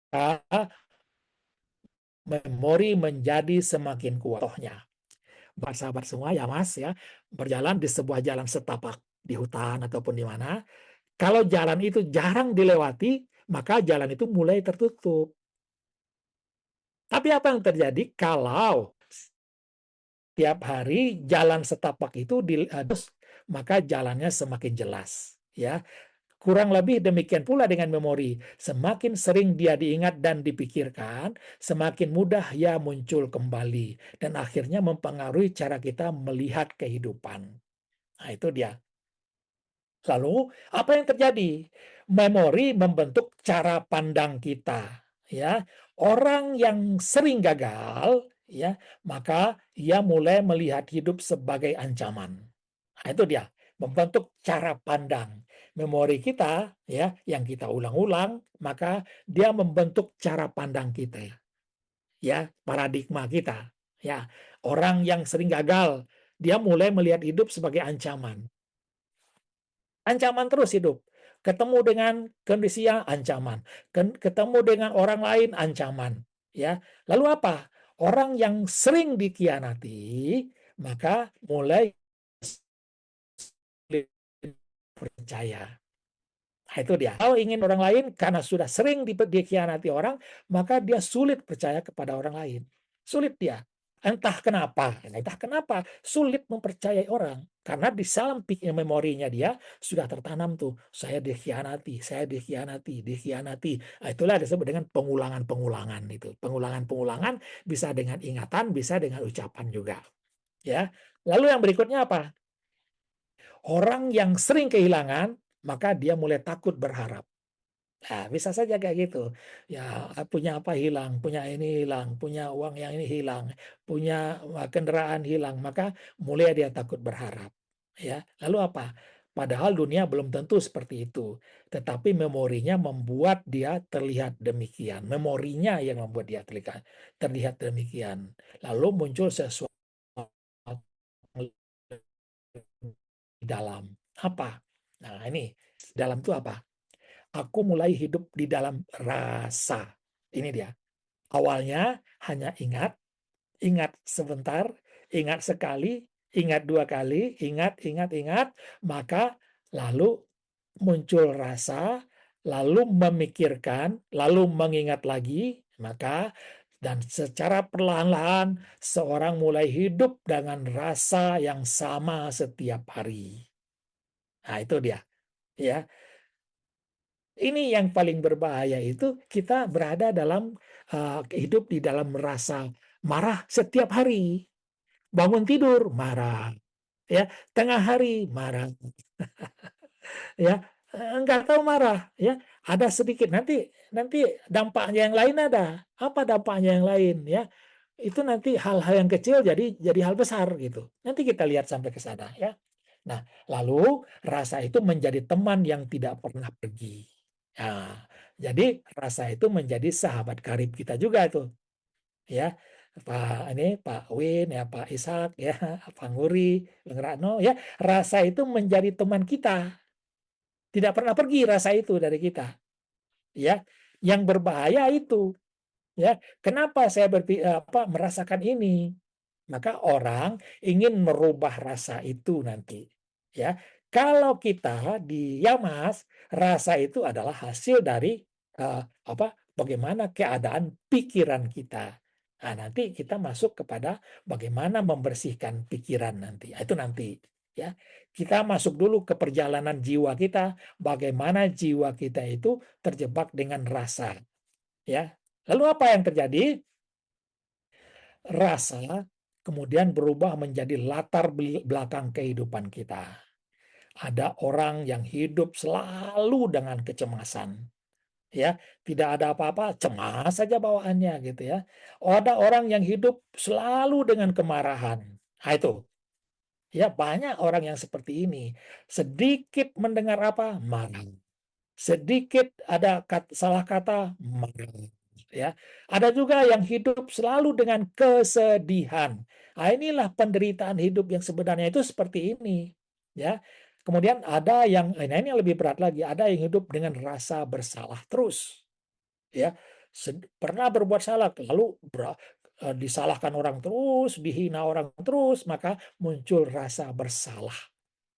maka memori menjadi semakin kuat. Contohnya, sahabat semua ya Mas ya, berjalan di sebuah jalan setapak di hutan ataupun di mana. Kalau jalan itu jarang dilewati, maka jalan itu mulai tertutup. Tapi apa yang terjadi kalau tiap hari jalan setapak itu maka jalannya semakin jelas, ya. Kurang lebih demikian pula dengan memori. Semakin sering dia diingat dan dipikirkan, semakin mudah ia muncul kembali dan akhirnya mempengaruhi cara kita melihat kehidupan. Nah, itu dia. Lalu apa yang terjadi? Memori membentuk cara pandang kita, ya. Orang yang sering gagal, ya, maka ia mulai melihat hidup sebagai ancaman. Nah, itu dia, membentuk cara pandang. Memori kita, ya, yang kita ulang-ulang, maka dia membentuk cara pandang kita, ya, paradigma kita, ya. Orang yang sering gagal, dia mulai melihat hidup sebagai ancaman. Ancaman terus hidup. Ketemu dengan kondisi yang ancaman, ketemu dengan orang lain ancaman, ya. Lalu apa? Orang yang sering dikhianati, maka mulai percaya. Nah, itu dia. Kalau ingin orang lain karena sudah sering dikhianati orang, maka dia sulit percaya kepada orang lain. Sulit dia. Entah kenapa sulit mempercayai orang karena di dalam memorinya dia sudah tertanam tuh, saya dikhianati, saya dikhianati, dikhianati. Nah, itulah disebut dengan pengulangan-pengulangan itu. Pengulangan-pengulangan bisa dengan ingatan, bisa dengan ucapan juga, ya. Lalu yang berikutnya apa? Orang yang sering kehilangan, maka dia mulai takut berharap. Nah, bisa saja kayak gitu. Ya, punya apa hilang, punya ini hilang, punya uang yang ini hilang, punya kendaraan hilang, maka mulai dia takut berharap. Ya, lalu apa? Padahal dunia belum tentu seperti itu, tetapi memorinya membuat dia terlihat demikian. Memorinya yang membuat dia terlihat demikian. Lalu muncul sesuatu di dalam. Apa? Nah, ini dalam itu apa? Aku mulai hidup di dalam rasa. Ini dia. Awalnya hanya ingat, ingat sebentar, ingat sekali, ingat dua kali, ingat, ingat, ingat, maka lalu muncul rasa, lalu memikirkan, lalu mengingat lagi, maka dan secara perlahan-lahan seorang mulai hidup dengan rasa yang sama setiap hari. Nah, itu dia, ya. Ini yang paling berbahaya itu kita berada dalam hidup di dalam rasa marah setiap hari. Bangun tidur marah, ya. Tengah hari marah, ya. Enggak tahu marah, ya. Ada sedikit nanti nanti dampaknya yang lain ada. Apa dampaknya yang lain, ya? Itu nanti hal-hal yang kecil jadi hal besar gitu. Nanti kita lihat sampai ke sana, ya. Nah, lalu rasa itu menjadi teman yang tidak pernah pergi. Nah, jadi rasa itu menjadi sahabat karib kita juga tuh, ya. Pak Win, ya, Pak Ishak, ya, Pak Nguri, Bang Rano, ya. Rasa itu menjadi teman kita. Tidak pernah pergi rasa itu dari kita, ya. Yang berbahaya itu, ya. Kenapa saya merasakan ini? Maka orang ingin merubah rasa itu nanti, ya. Kalau kita di Yamas, rasa itu adalah hasil dari bagaimana keadaan pikiran kita. Nah, nanti kita masuk kepada bagaimana membersihkan pikiran nanti. Itu nanti, ya. Kita masuk dulu ke perjalanan jiwa kita, bagaimana jiwa kita itu terjebak dengan rasa, ya. Lalu apa yang terjadi? Rasa kemudian berubah menjadi latar belakang kehidupan kita. Ada orang yang hidup selalu dengan kecemasan, ya, tidak ada apa-apa, cemas saja bawaannya gitu ya. Ada orang yang hidup selalu dengan kemarahan. Nah, itu. Ya, banyak orang yang seperti ini. Sedikit mendengar apa, marah. Sedikit ada salah kata, marah. Ya, ada juga yang hidup selalu dengan kesedihan. Nah, inilah penderitaan hidup yang sebenarnya itu seperti ini. Ya, kemudian ada yang, nah ini yang lebih berat lagi, ada yang hidup dengan rasa bersalah terus. Ya, pernah berbuat salah, lalu disalahkan orang terus, dihina orang terus, maka muncul rasa bersalah.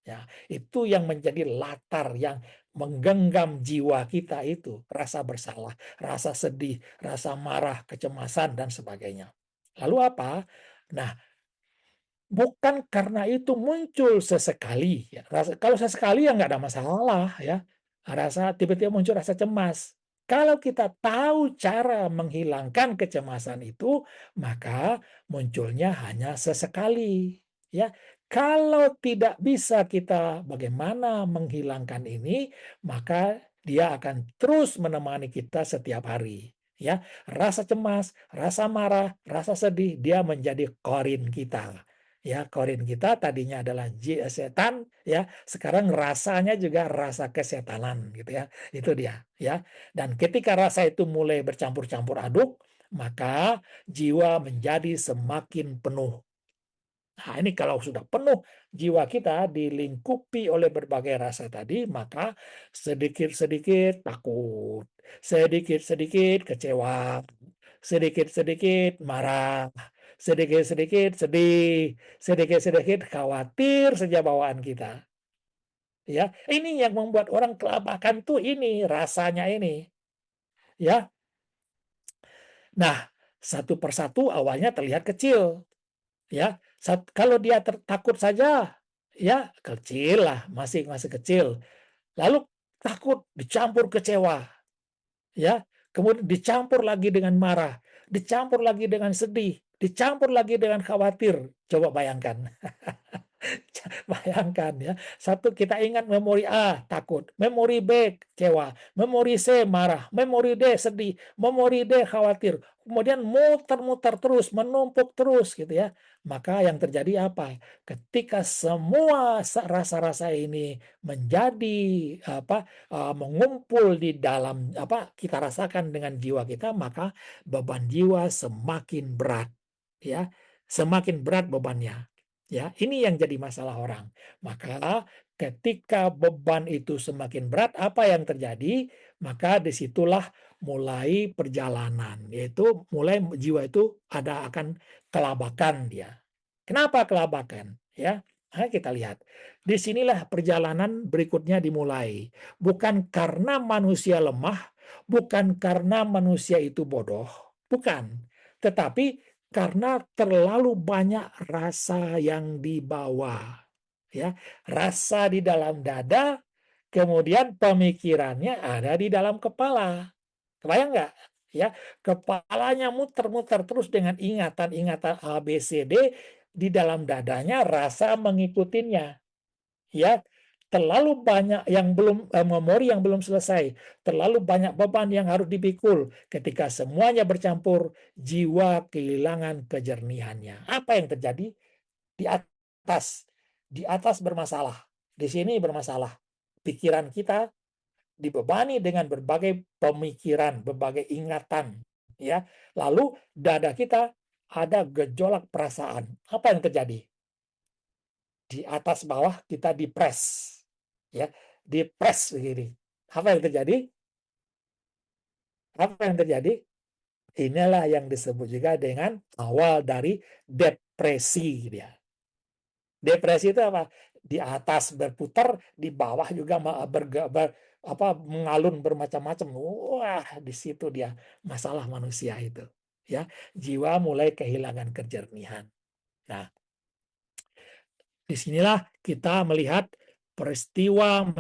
Ya, itu yang menjadi latar yang menggenggam jiwa kita itu, rasa bersalah, rasa sedih, rasa marah, kecemasan, dan sebagainya. Lalu apa? Nah, bukan karena itu muncul sesekali, ya. Kalau sesekali ya nggak ada masalah, ya. Rasa tiba-tiba muncul rasa cemas. Kalau kita tahu cara menghilangkan kecemasan itu, maka munculnya hanya sesekali, ya. Kalau tidak bisa kita bagaimana menghilangkan ini, maka dia akan terus menemani kita setiap hari, ya. Rasa cemas, rasa marah, rasa sedih, dia menjadi korin kita. Ya, korin kita tadinya adalah setan, ya, sekarang rasanya juga rasa kesetanan, gitu ya. Itu dia, ya. Dan ketika rasa itu mulai bercampur-campur aduk, maka jiwa menjadi semakin penuh. Nah, ini kalau sudah penuh jiwa kita dilingkupi oleh berbagai rasa tadi, maka sedikit-sedikit takut, sedikit-sedikit kecewa, sedikit-sedikit marah, sedikit-sedikit sedih, sedikit-sedikit khawatir saja bawaan kita. Ya, ini yang membuat orang kelabakan tuh ini rasanya ini. Ya, nah satu persatu awalnya terlihat kecil. Ya, kalau dia takut saja, ya kecil lah, masih masih kecil. Lalu takut dicampur kecewa, ya. Kemudian dicampur lagi dengan marah, dicampur lagi dengan sedih, dicampur lagi dengan khawatir. Coba bayangkan. Bayangkan ya, satu kita ingat memori A takut, memori B kecewa, memori C marah, memori D sedih, memori D khawatir, kemudian muter-muter terus, menumpuk terus gitu ya. Maka yang terjadi apa? Ketika semua rasa-rasa ini menjadi mengumpul di dalam kita rasakan dengan jiwa kita, maka beban jiwa semakin berat ya, semakin berat bebannya. Ya, ini yang jadi masalah orang. Maka ketika beban itu semakin berat, apa yang terjadi? Maka disitulah mulai perjalanan, yaitu mulai jiwa itu akan kelabakan dia. Kenapa kelabakan? Ya, kita lihat. Disinilah perjalanan berikutnya dimulai. Bukan karena manusia lemah, bukan karena manusia itu bodoh, bukan. Tetapi karena terlalu banyak rasa yang dibawa, ya, rasa di dalam dada, kemudian pemikirannya ada di dalam kepala. Kebayang nggak? Ya, kepalanya muter-muter terus dengan ingatan-ingatan A, B, C, D, di dalam dadanya rasa mengikutinya. Ya, terlalu banyak yang belum memori yang belum selesai, terlalu banyak beban yang harus dipikul. Ketika semuanya bercampur, jiwa kehilangan kejernihannya. Apa yang terjadi? Di atas bermasalah, di sini bermasalah. Pikiran kita dibebani dengan berbagai pemikiran, berbagai ingatan, ya. Lalu dada kita ada gejolak perasaan. Apa yang terjadi? Di atas bawah kita dipres, ya, dipres begini. Apa yang terjadi? Apa yang terjadi? Inilah yang disebut juga dengan awal dari depresi dia. Depresi itu apa? Di atas berputar, di bawah juga mengalun bermacam-macam. Wah, di situ dia masalah manusia itu. Ya, jiwa mulai kehilangan kejernihan. Nah, disinilah kita melihat peristiwa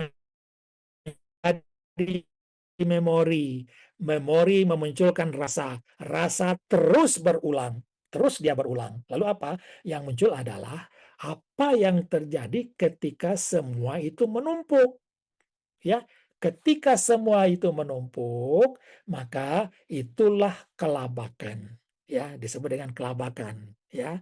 di memori. Memori memunculkan rasa. Rasa terus berulang. Terus dia berulang. Lalu apa? Yang muncul adalah apa yang terjadi ketika semua itu menumpuk. Ya, ketika semua itu menumpuk, maka itulah kelabakan. Ya, disebut dengan kelabakan. Ya,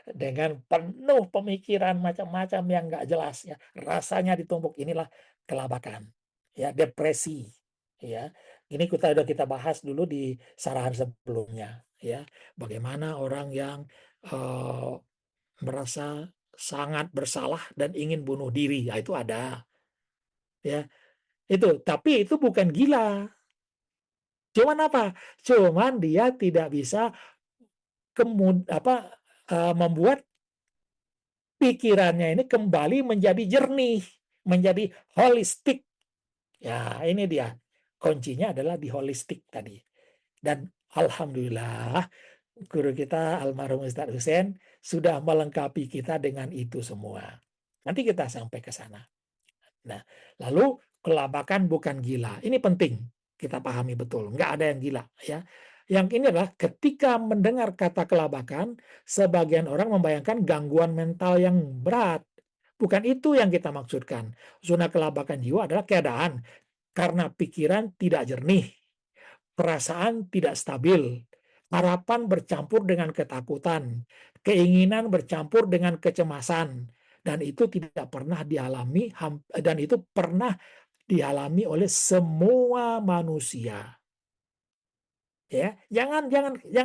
dengan penuh pemikiran macam-macam yang nggak jelas ya, rasanya ditumpuk, inilah kelabakan, ya, depresi, ya. Ini kita bahas dulu di sarahan sebelumnya, ya, bagaimana orang yang eh, merasa sangat bersalah dan ingin bunuh diri, ya itu ada, ya, itu, tapi itu bukan gila, cuman apa, cuman dia tidak bisa membuat pikirannya ini kembali menjadi jernih, menjadi holistik. Ya, ini dia. Kuncinya adalah di holistik tadi. Dan alhamdulillah guru kita almarhum Ustadz Hussein sudah melengkapi kita dengan itu semua. Nanti kita sampai ke sana. Nah, lalu kelabakan bukan gila. Ini penting kita pahami betul. Nggak ada yang gila, ya. Yang ini adalah ketika mendengar kata kelabakan, sebagian orang membayangkan gangguan mental yang berat. Bukan itu yang kita maksudkan. Zona kelabakan jiwa adalah keadaan karena pikiran tidak jernih, perasaan tidak stabil, harapan bercampur dengan ketakutan, keinginan bercampur dengan kecemasan, dan itu tidak pernah dialami, dan itu pernah dialami oleh semua manusia. Ya, jangan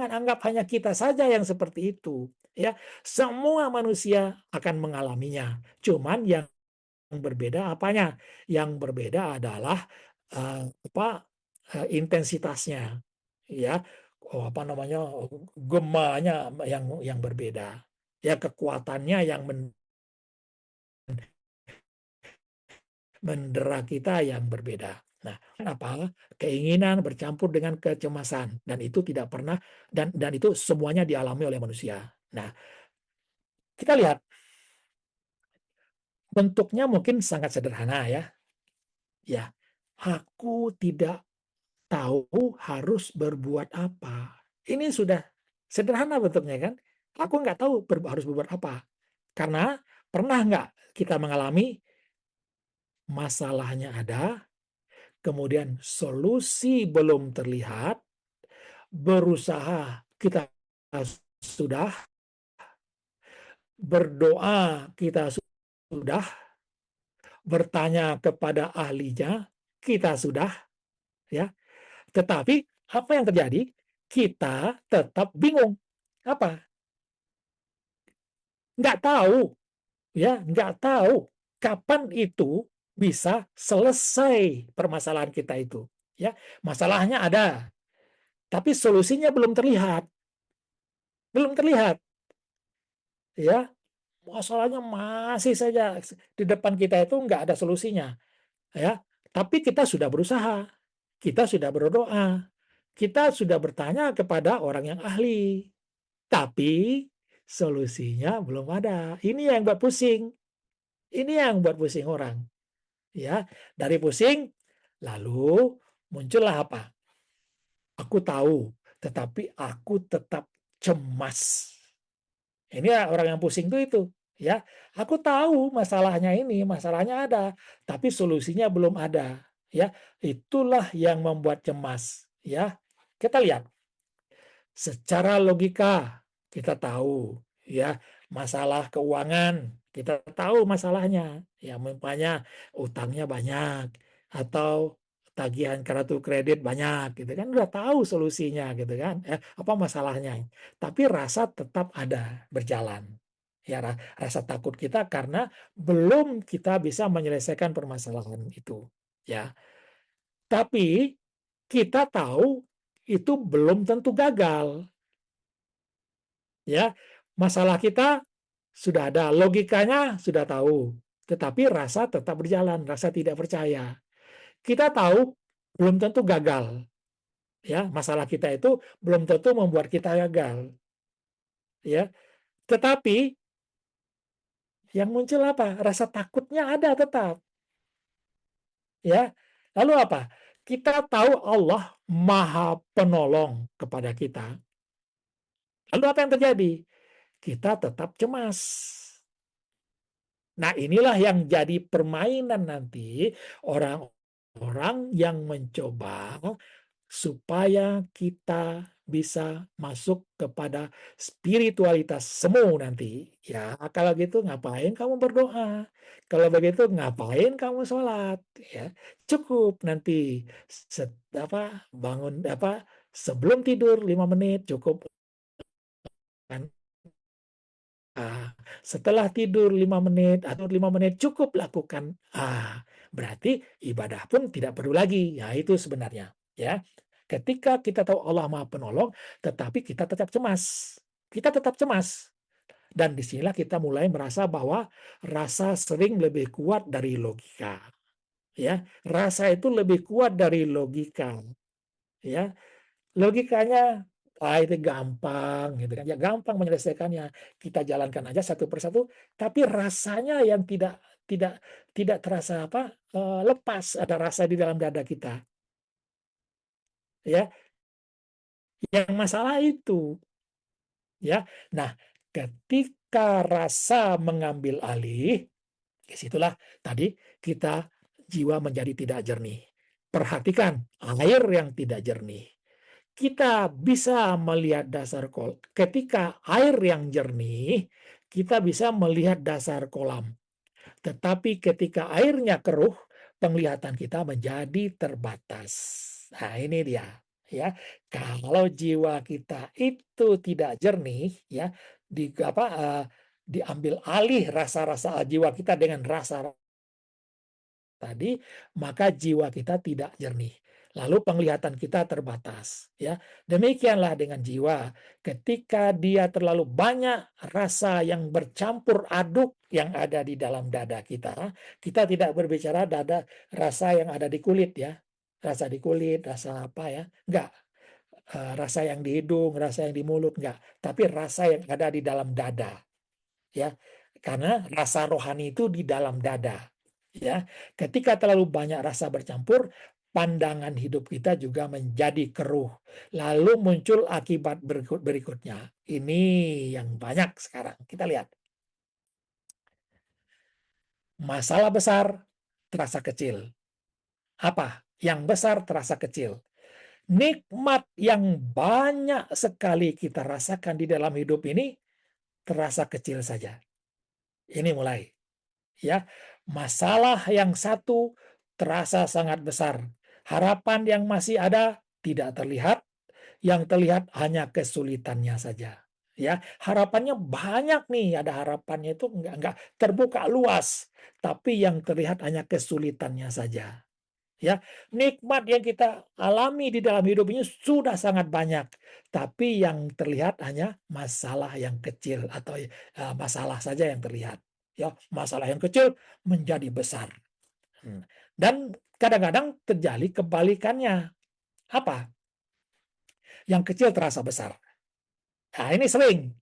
anggap hanya kita saja yang seperti itu. Ya, semua manusia akan mengalaminya. Cuman yang berbeda apanya? Yang berbeda adalah intensitasnya, ya, apa namanya, gemanya yang berbeda, ya, kekuatannya yang mendera kita yang berbeda. Nah, apa? Keinginan bercampur dengan kecemasan, dan itu tidak pernah, dan itu semuanya dialami oleh manusia. Nah, kita lihat bentuknya mungkin sangat sederhana, ya. Ya, aku tidak tahu harus berbuat apa. Ini sudah sederhana bentuknya, kan? Aku nggak tahu harus berbuat apa. Karena pernah nggak kita mengalami masalahnya ada, kemudian solusi belum terlihat, berusaha kita sudah, berdoa kita sudah, bertanya kepada ahlinya kita sudah, ya. Tetapi apa yang terjadi? Kita tetap bingung. Apa? Nggak tahu, ya, nggak tahu kapan itu bisa selesai permasalahan kita itu. Ya, masalahnya ada, tapi solusinya belum terlihat, belum terlihat. Ya, masalahnya masih saja di depan kita itu nggak ada solusinya. Ya, tapi kita sudah berusaha, kita sudah berdoa, kita sudah bertanya kepada orang yang ahli, tapi solusinya belum ada. Ini yang buat pusing. Ini yang buat pusing orang. Ya, dari pusing, lalu muncullah apa? Aku tahu, tetapi aku tetap cemas. Ini ya, orang yang pusing itu, ya. Aku tahu masalahnya ini, masalahnya ada, tapi solusinya belum ada, ya. Itulah yang membuat cemas, ya. Kita lihat secara logika kita tahu, ya, masalah keuangan kita tahu masalahnya, ya, umpamanya utangnya banyak atau tagihan kartu kredit banyak, gitu kan, udah tahu solusinya, gitu kan, apa masalahnya, tapi rasa tetap ada berjalan, ya, rasa takut kita karena belum kita bisa menyelesaikan permasalahan itu, ya, tapi kita tahu itu belum tentu gagal. Ya, masalah kita sudah ada, logikanya sudah tahu, tetapi rasa tetap berjalan, rasa tidak percaya. Kita tahu belum tentu gagal, ya, masalah kita itu belum tentu membuat kita gagal, ya. Tetapi yang muncul apa? Rasa takutnya ada tetap, ya. Lalu apa? Kita tahu Allah Maha Penolong kepada kita. Lalu apa yang terjadi? Kita tetap cemas. Nah, inilah yang jadi permainan nanti orang-orang yang mencoba supaya kita bisa masuk kepada spiritualitas semu nanti. Ya, kalau gitu ngapain kamu berdoa? Kalau begitu ngapain kamu sholat? Ya, cukup nanti bangun sebelum tidur 5 menit cukup kan. Setelah tidur 5 menit atau 5 menit cukup lakukan. Berarti ibadah pun tidak perlu lagi. Ya, itu sebenarnya. Ya, ketika kita tahu Allah Maha Penolong, tetapi kita tetap cemas. Kita tetap cemas. Dan disinilah kita mulai merasa bahwa rasa sering lebih kuat dari logika. Ya, rasa itu lebih kuat dari logika. Ya, logikanya, itu gampang gitu kan, ya gampang menyelesaikannya, kita jalankan aja satu persatu, tapi rasanya yang tidak tidak terasa lepas, ada rasa di dalam dada kita, ya. Yang masalah itu, ya. Nah, ketika rasa mengambil alih, disitulah tadi kita jiwa menjadi tidak jernih. Perhatikan air yang tidak jernih. Kita bisa melihat dasar kolam. Ketika air yang jernih, kita bisa melihat dasar kolam. Tetapi ketika airnya keruh, penglihatan kita menjadi terbatas. Nah, ini dia. Ya, kalau jiwa kita itu tidak jernih, ya, diambil alih rasa-rasa jiwa kita dengan rasa tadi, maka jiwa kita tidak jernih. Lalu penglihatan kita terbatas, ya. Demikianlah dengan jiwa. Ketika dia terlalu banyak rasa yang bercampur aduk yang ada di dalam dada kita tidak berbicara rasa yang ada di kulit, ya. Rasa di kulit, rasa apa ya? Enggak. Rasa yang di hidung, rasa yang di mulut, enggak. Tapi rasa yang ada di dalam dada, ya. Karena rasa rohani itu di dalam dada. Ya, ketika terlalu banyak rasa bercampur, pandangan hidup kita juga menjadi keruh. Lalu muncul akibat berikutnya. Ini yang banyak sekarang. Kita lihat. Masalah besar terasa kecil. Apa? Yang besar terasa kecil. Nikmat yang banyak sekali kita rasakan di dalam hidup ini terasa kecil saja. Ini mulai. Ya, masalah yang satu terasa sangat besar. Harapan yang masih ada tidak terlihat, yang terlihat hanya kesulitannya saja. Ya, harapannya banyak nih, ada harapannya itu enggak terbuka luas, tapi yang terlihat hanya kesulitannya saja. Ya, nikmat yang kita alami di dalam hidup ini sudah sangat banyak, tapi yang terlihat hanya masalah yang kecil atau masalah saja yang terlihat. Ya, masalah yang kecil menjadi besar. Dan kadang-kadang terjadi kebalikannya. Apa? Yang kecil terasa besar. Nah, ini sering,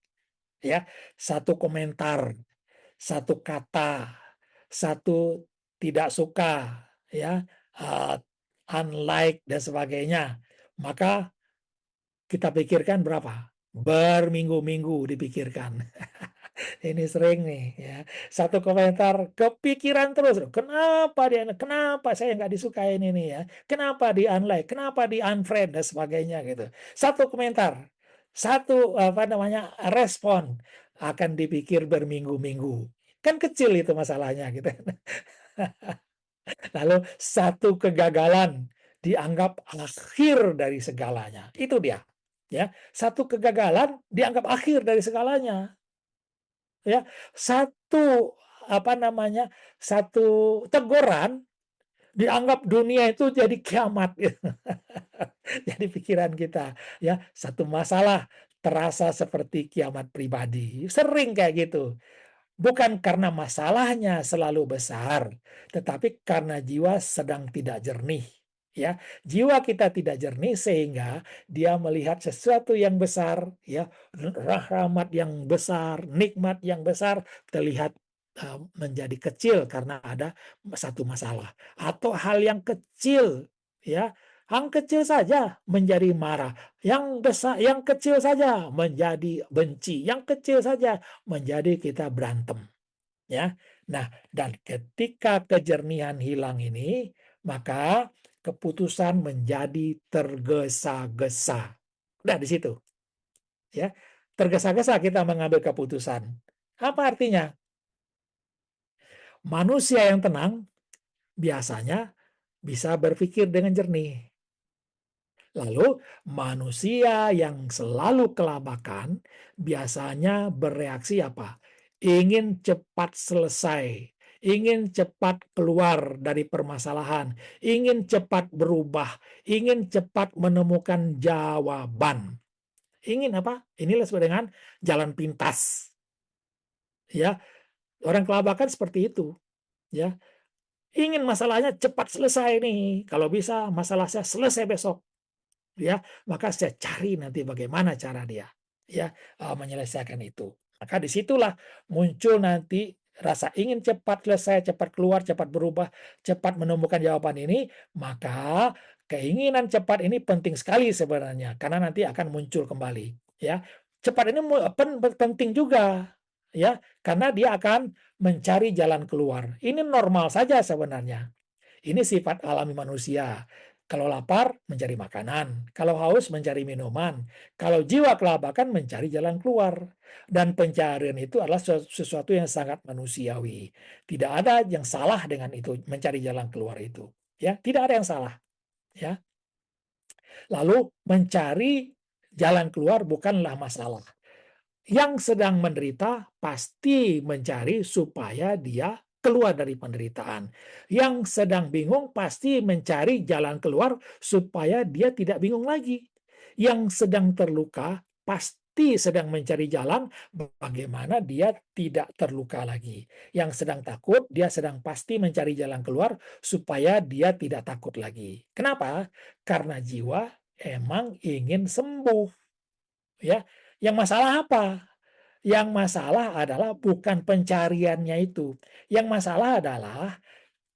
ya. Satu komentar, satu kata, satu tidak suka, ya, unlike dan sebagainya. Maka kita pikirkan berapa? Berminggu-minggu dipikirkan. Ini sering nih, ya. Satu komentar kepikiran terus, kenapa saya nggak disukain ini, ya, kenapa di unlike, kenapa di unfriend dan sebagainya gitu. Satu komentar, satu respon akan dipikir berminggu-minggu. Kan kecil itu masalahnya gitu. Lalu satu kegagalan dianggap akhir dari segalanya. Itu dia. Ya, satu kegagalan dianggap akhir dari segalanya. Ya, satu satu teguran dianggap dunia itu jadi kiamat. Jadi pikiran kita, ya, satu masalah terasa seperti kiamat pribadi. Sering kayak gitu. Bukan karena masalahnya selalu besar, tetapi karena jiwa sedang tidak jernih. Ya, jiwa kita tidak jernih sehingga dia melihat sesuatu yang besar, ya, rahmat yang besar, nikmat yang besar terlihat menjadi kecil karena ada satu masalah atau hal yang kecil, ya, yang kecil saja menjadi marah, yang besar, yang kecil saja menjadi benci, yang kecil saja menjadi kita berantem, ya. Nah, dan ketika kejernihan hilang ini, maka keputusan menjadi tergesa-gesa. Udah di situ, ya. Tergesa-gesa kita mengambil keputusan. Apa artinya? Manusia yang tenang biasanya bisa berpikir dengan jernih. Lalu manusia yang selalu kelabakan biasanya bereaksi apa? Ingin cepat selesai, ingin cepat keluar dari permasalahan, ingin cepat berubah, ingin cepat menemukan jawaban. Ingin apa? Inilah disebut dengan jalan pintas. ya. Orang kelabakan seperti itu, ya. Ingin masalahnya cepat selesai nih, kalau bisa masalah saya selesai besok. Ya, maka saya cari nanti bagaimana cara dia, ya, menyelesaikan itu. Maka disitulah muncul nanti rasa ingin cepat selesai, cepat keluar, cepat berubah, cepat menemukan jawaban ini, maka keinginan cepat ini penting sekali sebenarnya, karena nanti akan muncul kembali, ya. Cepat ini penting juga, ya, karena dia akan mencari jalan keluar. Ini normal saja sebenarnya. Ini sifat alami manusia. Kalau lapar, mencari makanan. Kalau haus, mencari minuman. Kalau jiwa kelabakan, mencari jalan keluar. Dan pencarian itu adalah sesuatu yang sangat manusiawi. Tidak ada yang salah dengan itu, mencari jalan keluar itu. Ya, tidak ada yang salah. Ya, lalu mencari jalan keluar bukanlah masalah. Yang sedang menderita pasti mencari supaya dia keluar dari penderitaan. Yang sedang bingung pasti mencari jalan keluar supaya dia tidak bingung lagi. Yang sedang terluka pasti sedang mencari jalan bagaimana dia tidak terluka lagi. Yang sedang takut, dia sedang pasti mencari jalan keluar supaya dia tidak takut lagi. Kenapa? Karena jiwa emang ingin sembuh, ya. Yang masalah apa? Yang masalah adalah bukan pencariannya itu. Yang masalah adalah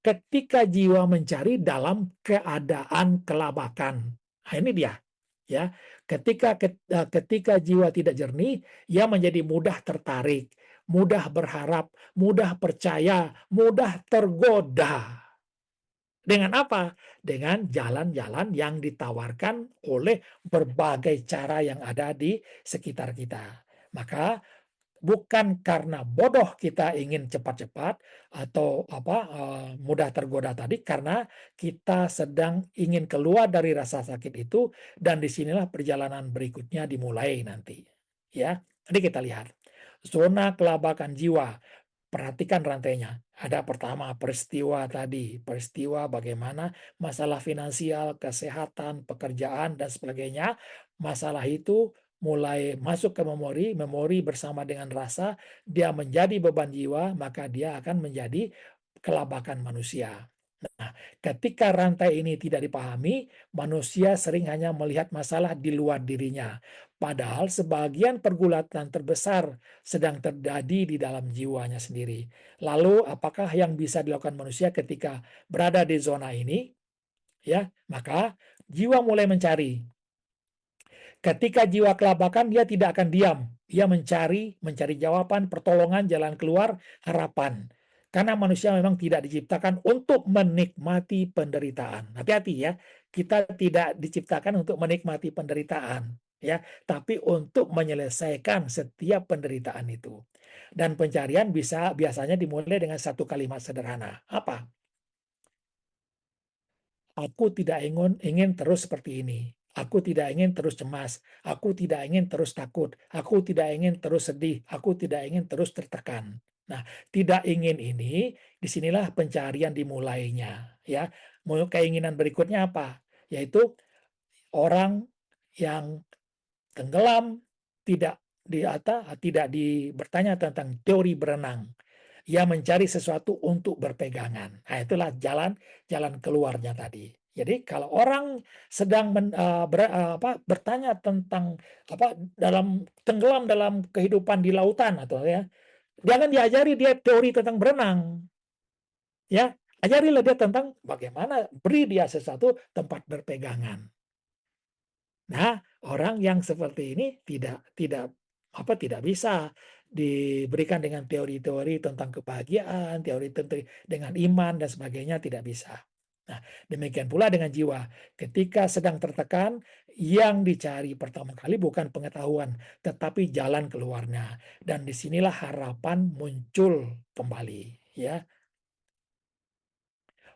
ketika jiwa mencari dalam keadaan kelabakan. Nah, ini dia, ya. Ketika jiwa tidak jernih, ia menjadi mudah tertarik, mudah berharap, mudah percaya, mudah tergoda. Dengan apa? Dengan jalan-jalan yang ditawarkan oleh berbagai cara yang ada di sekitar kita. Maka bukan karena bodoh kita ingin cepat-cepat atau mudah tergoda tadi, karena kita sedang ingin keluar dari rasa sakit itu, dan disinilah perjalanan berikutnya dimulai nanti, ya. Jadi kita lihat, zona kelabakan jiwa. Perhatikan rantainya. Ada pertama peristiwa tadi, peristiwa bagaimana masalah finansial, kesehatan, pekerjaan, dan sebagainya. Masalah itu mulai masuk ke memori, memori bersama dengan rasa, dia menjadi beban jiwa, maka dia akan menjadi kelabakan manusia. Nah, ketika rantai ini tidak dipahami, manusia sering hanya melihat masalah di luar dirinya. Padahal sebagian pergulatan terbesar sedang terjadi di dalam jiwanya sendiri. Lalu apakah yang bisa dilakukan manusia ketika berada di zona ini? Ya, maka jiwa mulai mencari. Ketika jiwa kelabakan, dia tidak akan diam. Dia mencari jawaban, pertolongan, jalan keluar, harapan. Karena manusia memang tidak diciptakan untuk menikmati penderitaan. Hati-hati ya, kita tidak diciptakan untuk menikmati penderitaan, ya, tapi untuk menyelesaikan setiap penderitaan itu. Dan pencarian biasanya dimulai dengan satu kalimat sederhana. Apa? Aku tidak ingin terus seperti ini. Aku tidak ingin terus cemas. Aku tidak ingin terus takut. Aku tidak ingin terus sedih. Aku tidak ingin terus tertekan. Nah, tidak ingin ini, disinilah pencarian dimulainya. Ya, keinginan berikutnya apa? Yaitu orang yang tenggelam, tidak bertanya tentang teori berenang. Ia mencari sesuatu untuk berpegangan. Nah, itulah jalan keluarnya tadi. Jadi kalau orang sedang bertanya tentang tenggelam dalam kehidupan di lautan atau ya, jangan diajari dia teori tentang berenang, ya. Ajarilah dia tentang bagaimana, beri dia sesuatu tempat berpegangan. Nah, orang yang seperti ini tidak bisa diberikan dengan teori-teori tentang kebahagiaan, teori dengan iman dan sebagainya, tidak bisa. Nah, demikian pula dengan jiwa. Ketika sedang tertekan, yang dicari pertama kali bukan pengetahuan, tetapi jalan keluarnya. Dan disinilah harapan muncul kembali, ya.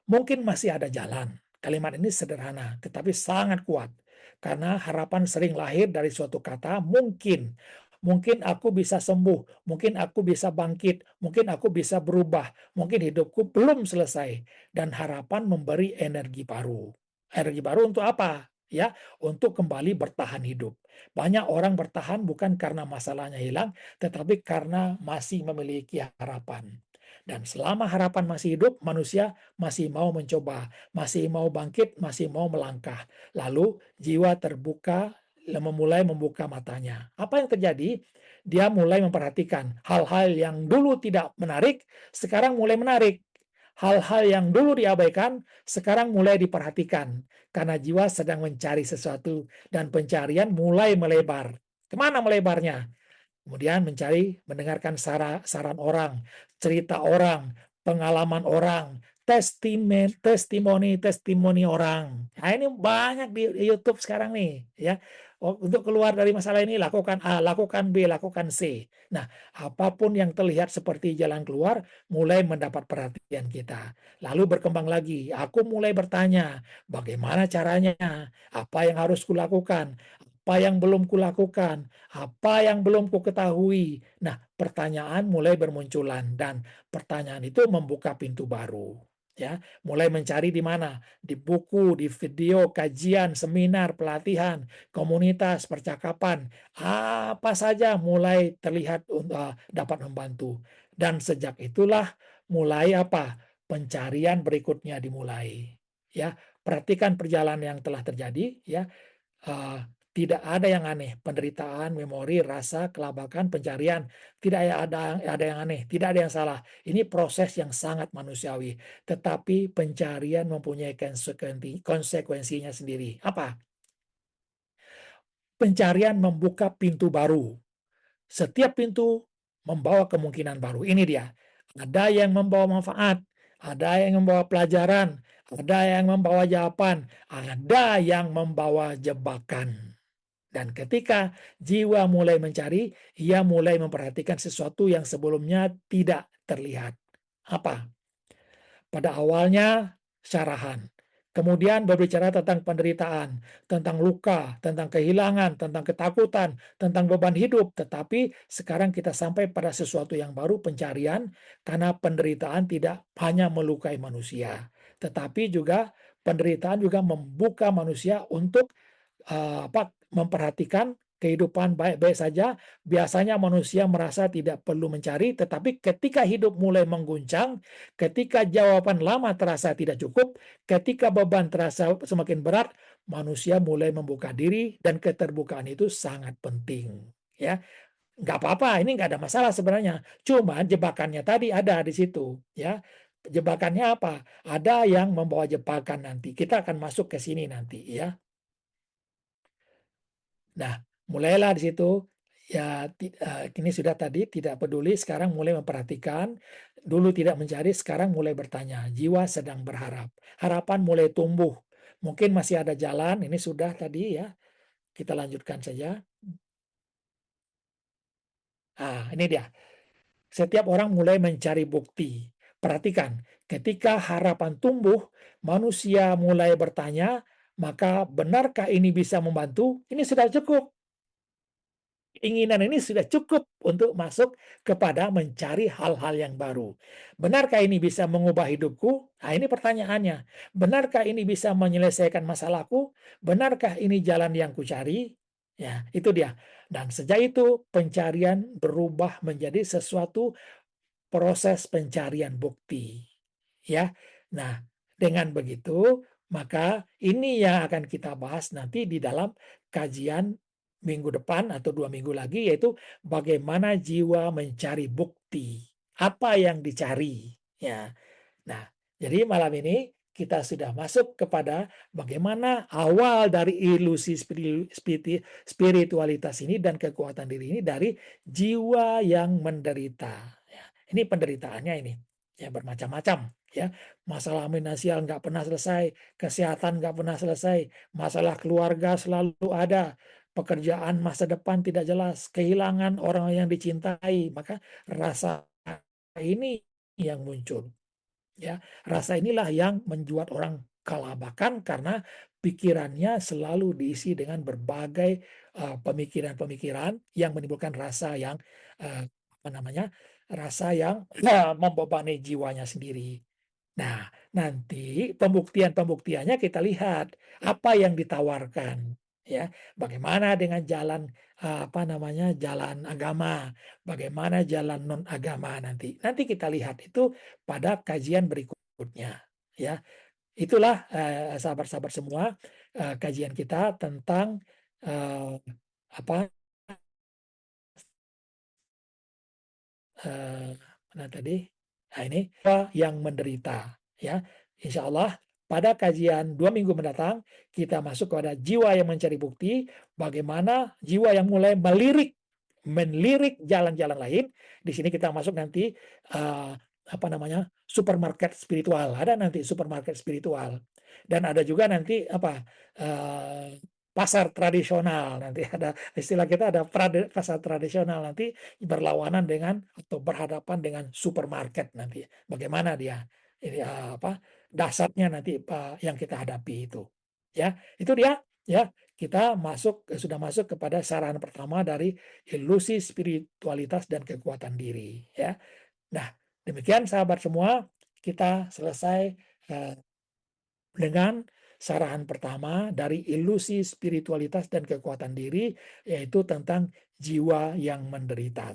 Mungkin masih ada jalan. Kalimat ini sederhana, tetapi sangat kuat. Karena harapan sering lahir dari suatu kata mungkin. Mungkin aku bisa sembuh, mungkin aku bisa bangkit, mungkin aku bisa berubah, mungkin hidupku belum selesai. Dan harapan memberi energi baru. Energi baru untuk apa? ya, untuk kembali bertahan hidup. Banyak orang bertahan bukan karena masalahnya hilang, tetapi karena masih memiliki harapan. Dan selama harapan masih hidup, manusia masih mau mencoba, masih mau bangkit, masih mau melangkah. Lalu jiwa terbuka, memulai membuka matanya. Apa yang terjadi? Dia mulai memperhatikan hal-hal yang dulu tidak menarik, sekarang mulai menarik. Hal-hal yang dulu diabaikan, sekarang mulai diperhatikan. Karena jiwa sedang mencari sesuatu dan pencarian mulai melebar. Kemana melebarnya? Kemudian mencari, mendengarkan saran orang, cerita orang, pengalaman orang, testimoni orang. Nah, ini banyak di YouTube sekarang nih, ya. Untuk keluar dari masalah ini lakukan A, lakukan B, lakukan C. Nah, apapun yang terlihat seperti jalan keluar mulai mendapat perhatian kita. Lalu berkembang lagi. Aku mulai bertanya, bagaimana caranya? Apa yang harus kulakukan? Apa yang belum kulakukan? Apa yang belum kuketahui? Nah, pertanyaan mulai bermunculan dan pertanyaan itu membuka pintu baru. Ya, mulai mencari di mana? Di buku, di video, kajian, seminar, pelatihan, komunitas, percakapan, apa saja mulai terlihat dapat membantu. Dan sejak itulah mulai apa? Pencarian berikutnya dimulai. Ya, perhatikan perjalanan yang telah terjadi, ya. Uh, Tidak ada yang aneh, penderitaan, memori, rasa, kelabakan, pencarian, tidak ada yang aneh, tidak ada yang salah. Ini proses yang sangat manusiawi, tetapi pencarian mempunyai konsekuensinya sendiri. Apa? Pencarian membuka pintu baru. Setiap pintu membawa kemungkinan baru. Ini dia. Ada yang membawa manfaat, ada yang membawa pelajaran, ada yang membawa jawaban, ada yang membawa jebakan. Dan ketika jiwa mulai mencari, ia mulai memperhatikan sesuatu yang sebelumnya tidak terlihat. Apa? Pada awalnya syarahan. Kemudian berbicara tentang penderitaan, tentang luka, tentang kehilangan, tentang ketakutan, tentang beban hidup. Tetapi sekarang kita sampai pada sesuatu yang baru, pencarian, karena penderitaan tidak hanya melukai manusia, tetapi juga penderitaan juga membuka manusia untuk memperhatikan kehidupan baik-baik saja. Biasanya manusia merasa tidak perlu mencari, tetapi ketika hidup mulai mengguncang, ketika jawaban lama terasa tidak cukup, ketika beban terasa semakin berat, manusia mulai membuka diri, dan keterbukaan itu sangat penting. Ya, nggak apa-apa, ini nggak ada masalah sebenarnya. Cuma jebakannya tadi ada di situ. Ya, jebakannya apa? Ada yang membawa jebakan nanti. Kita akan masuk ke sini nanti. Ya. Nah, mulailah di situ, ya, ini sudah tadi tidak peduli, sekarang mulai memperhatikan, dulu tidak mencari, sekarang mulai bertanya, jiwa sedang berharap, harapan mulai tumbuh, mungkin masih ada jalan, ini sudah tadi, ya, kita lanjutkan saja. Ini dia, setiap orang mulai mencari bukti. Perhatikan, ketika harapan tumbuh, manusia mulai bertanya, maka benarkah ini bisa membantu? Ini sudah cukup. Keinginan ini sudah cukup untuk masuk kepada mencari hal-hal yang baru. Benarkah ini bisa mengubah hidupku? Nah, ini pertanyaannya. Benarkah ini bisa menyelesaikan masalahku? Benarkah ini jalan yang kucari? Ya, itu dia. Dan sejak itu pencarian berubah menjadi sesuatu proses pencarian bukti. Ya. Nah, dengan begitu, maka ini yang akan kita bahas nanti di dalam kajian minggu depan atau 2 minggu lagi, yaitu bagaimana jiwa mencari bukti. Apa yang dicari. Ya. Nah, jadi malam ini kita sudah masuk kepada bagaimana awal dari ilusi spiritualitas ini dan kekuatan diri ini dari jiwa yang menderita. Ya, ini penderitaannya ini, ya, bermacam-macam. Ya, masalah finansial nggak pernah selesai, kesehatan nggak pernah selesai, masalah keluarga selalu ada, pekerjaan masa depan tidak jelas, kehilangan orang yang dicintai, maka rasa ini yang muncul. Ya, rasa inilah yang membuat orang kelabakan karena pikirannya selalu diisi dengan berbagai pemikiran-pemikiran yang menimbulkan rasa yang apa namanya, rasa yang membebani jiwanya sendiri. Nah, nanti pembuktian-pembuktiannya kita lihat apa yang ditawarkan, ya. Bagaimana dengan jalan apa namanya, jalan agama, bagaimana jalan non agama nanti. Nanti kita lihat itu pada kajian berikutnya, ya. Itulah sahabat-sahabat semua kajian kita tentang apa mana tadi? Nah, ini yang menderita, ya. Insya Allah pada kajian 2 minggu mendatang kita masuk kepada jiwa yang mencari bukti, bagaimana jiwa yang mulai melirik jalan-jalan lain. Di sini kita masuk nanti apa namanya, supermarket spiritual. Ada nanti supermarket spiritual, dan ada juga nanti apa pasar tradisional. Nanti ada istilah kita, ada pasar tradisional nanti berlawanan dengan atau berhadapan dengan supermarket nanti. Bagaimana dia ini apa dasarnya nanti yang kita hadapi itu. Ya, itu dia, ya. Kita sudah masuk kepada saran pertama dari ilusi spiritualitas dan kekuatan diri, ya. Nah, demikian sahabat semua, kita selesai dengan sarahan pertama dari ilusi spiritualitas dan kekuatan diri, yaitu tentang jiwa yang menderita.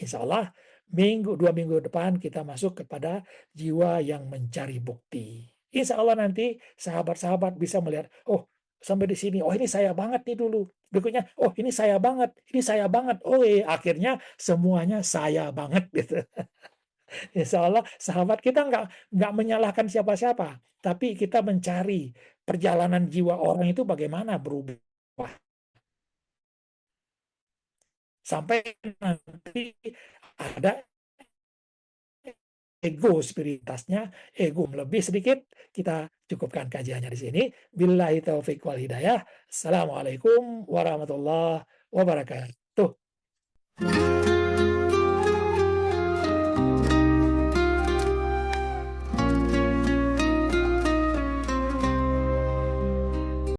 Insya Allah 2 minggu depan kita masuk kepada jiwa yang mencari bukti. Insya Allah nanti sahabat-sahabat bisa melihat, oh sampai di sini, oh ini saya banget nih dulu. Berikutnya, oh ini saya banget, ini saya banget. Oh akhirnya semuanya saya banget gitu. Insya Allah sahabat kita nggak menyalahkan siapa-siapa, tapi kita mencari perjalanan jiwa orang itu bagaimana berubah sampai nanti ada ego spiritasnya, ego lebih sedikit. Kita cukupkan kajiannya di sini. Billahi taufiq wal hidayah. Assalamualaikum warahmatullahi wabarakatuh.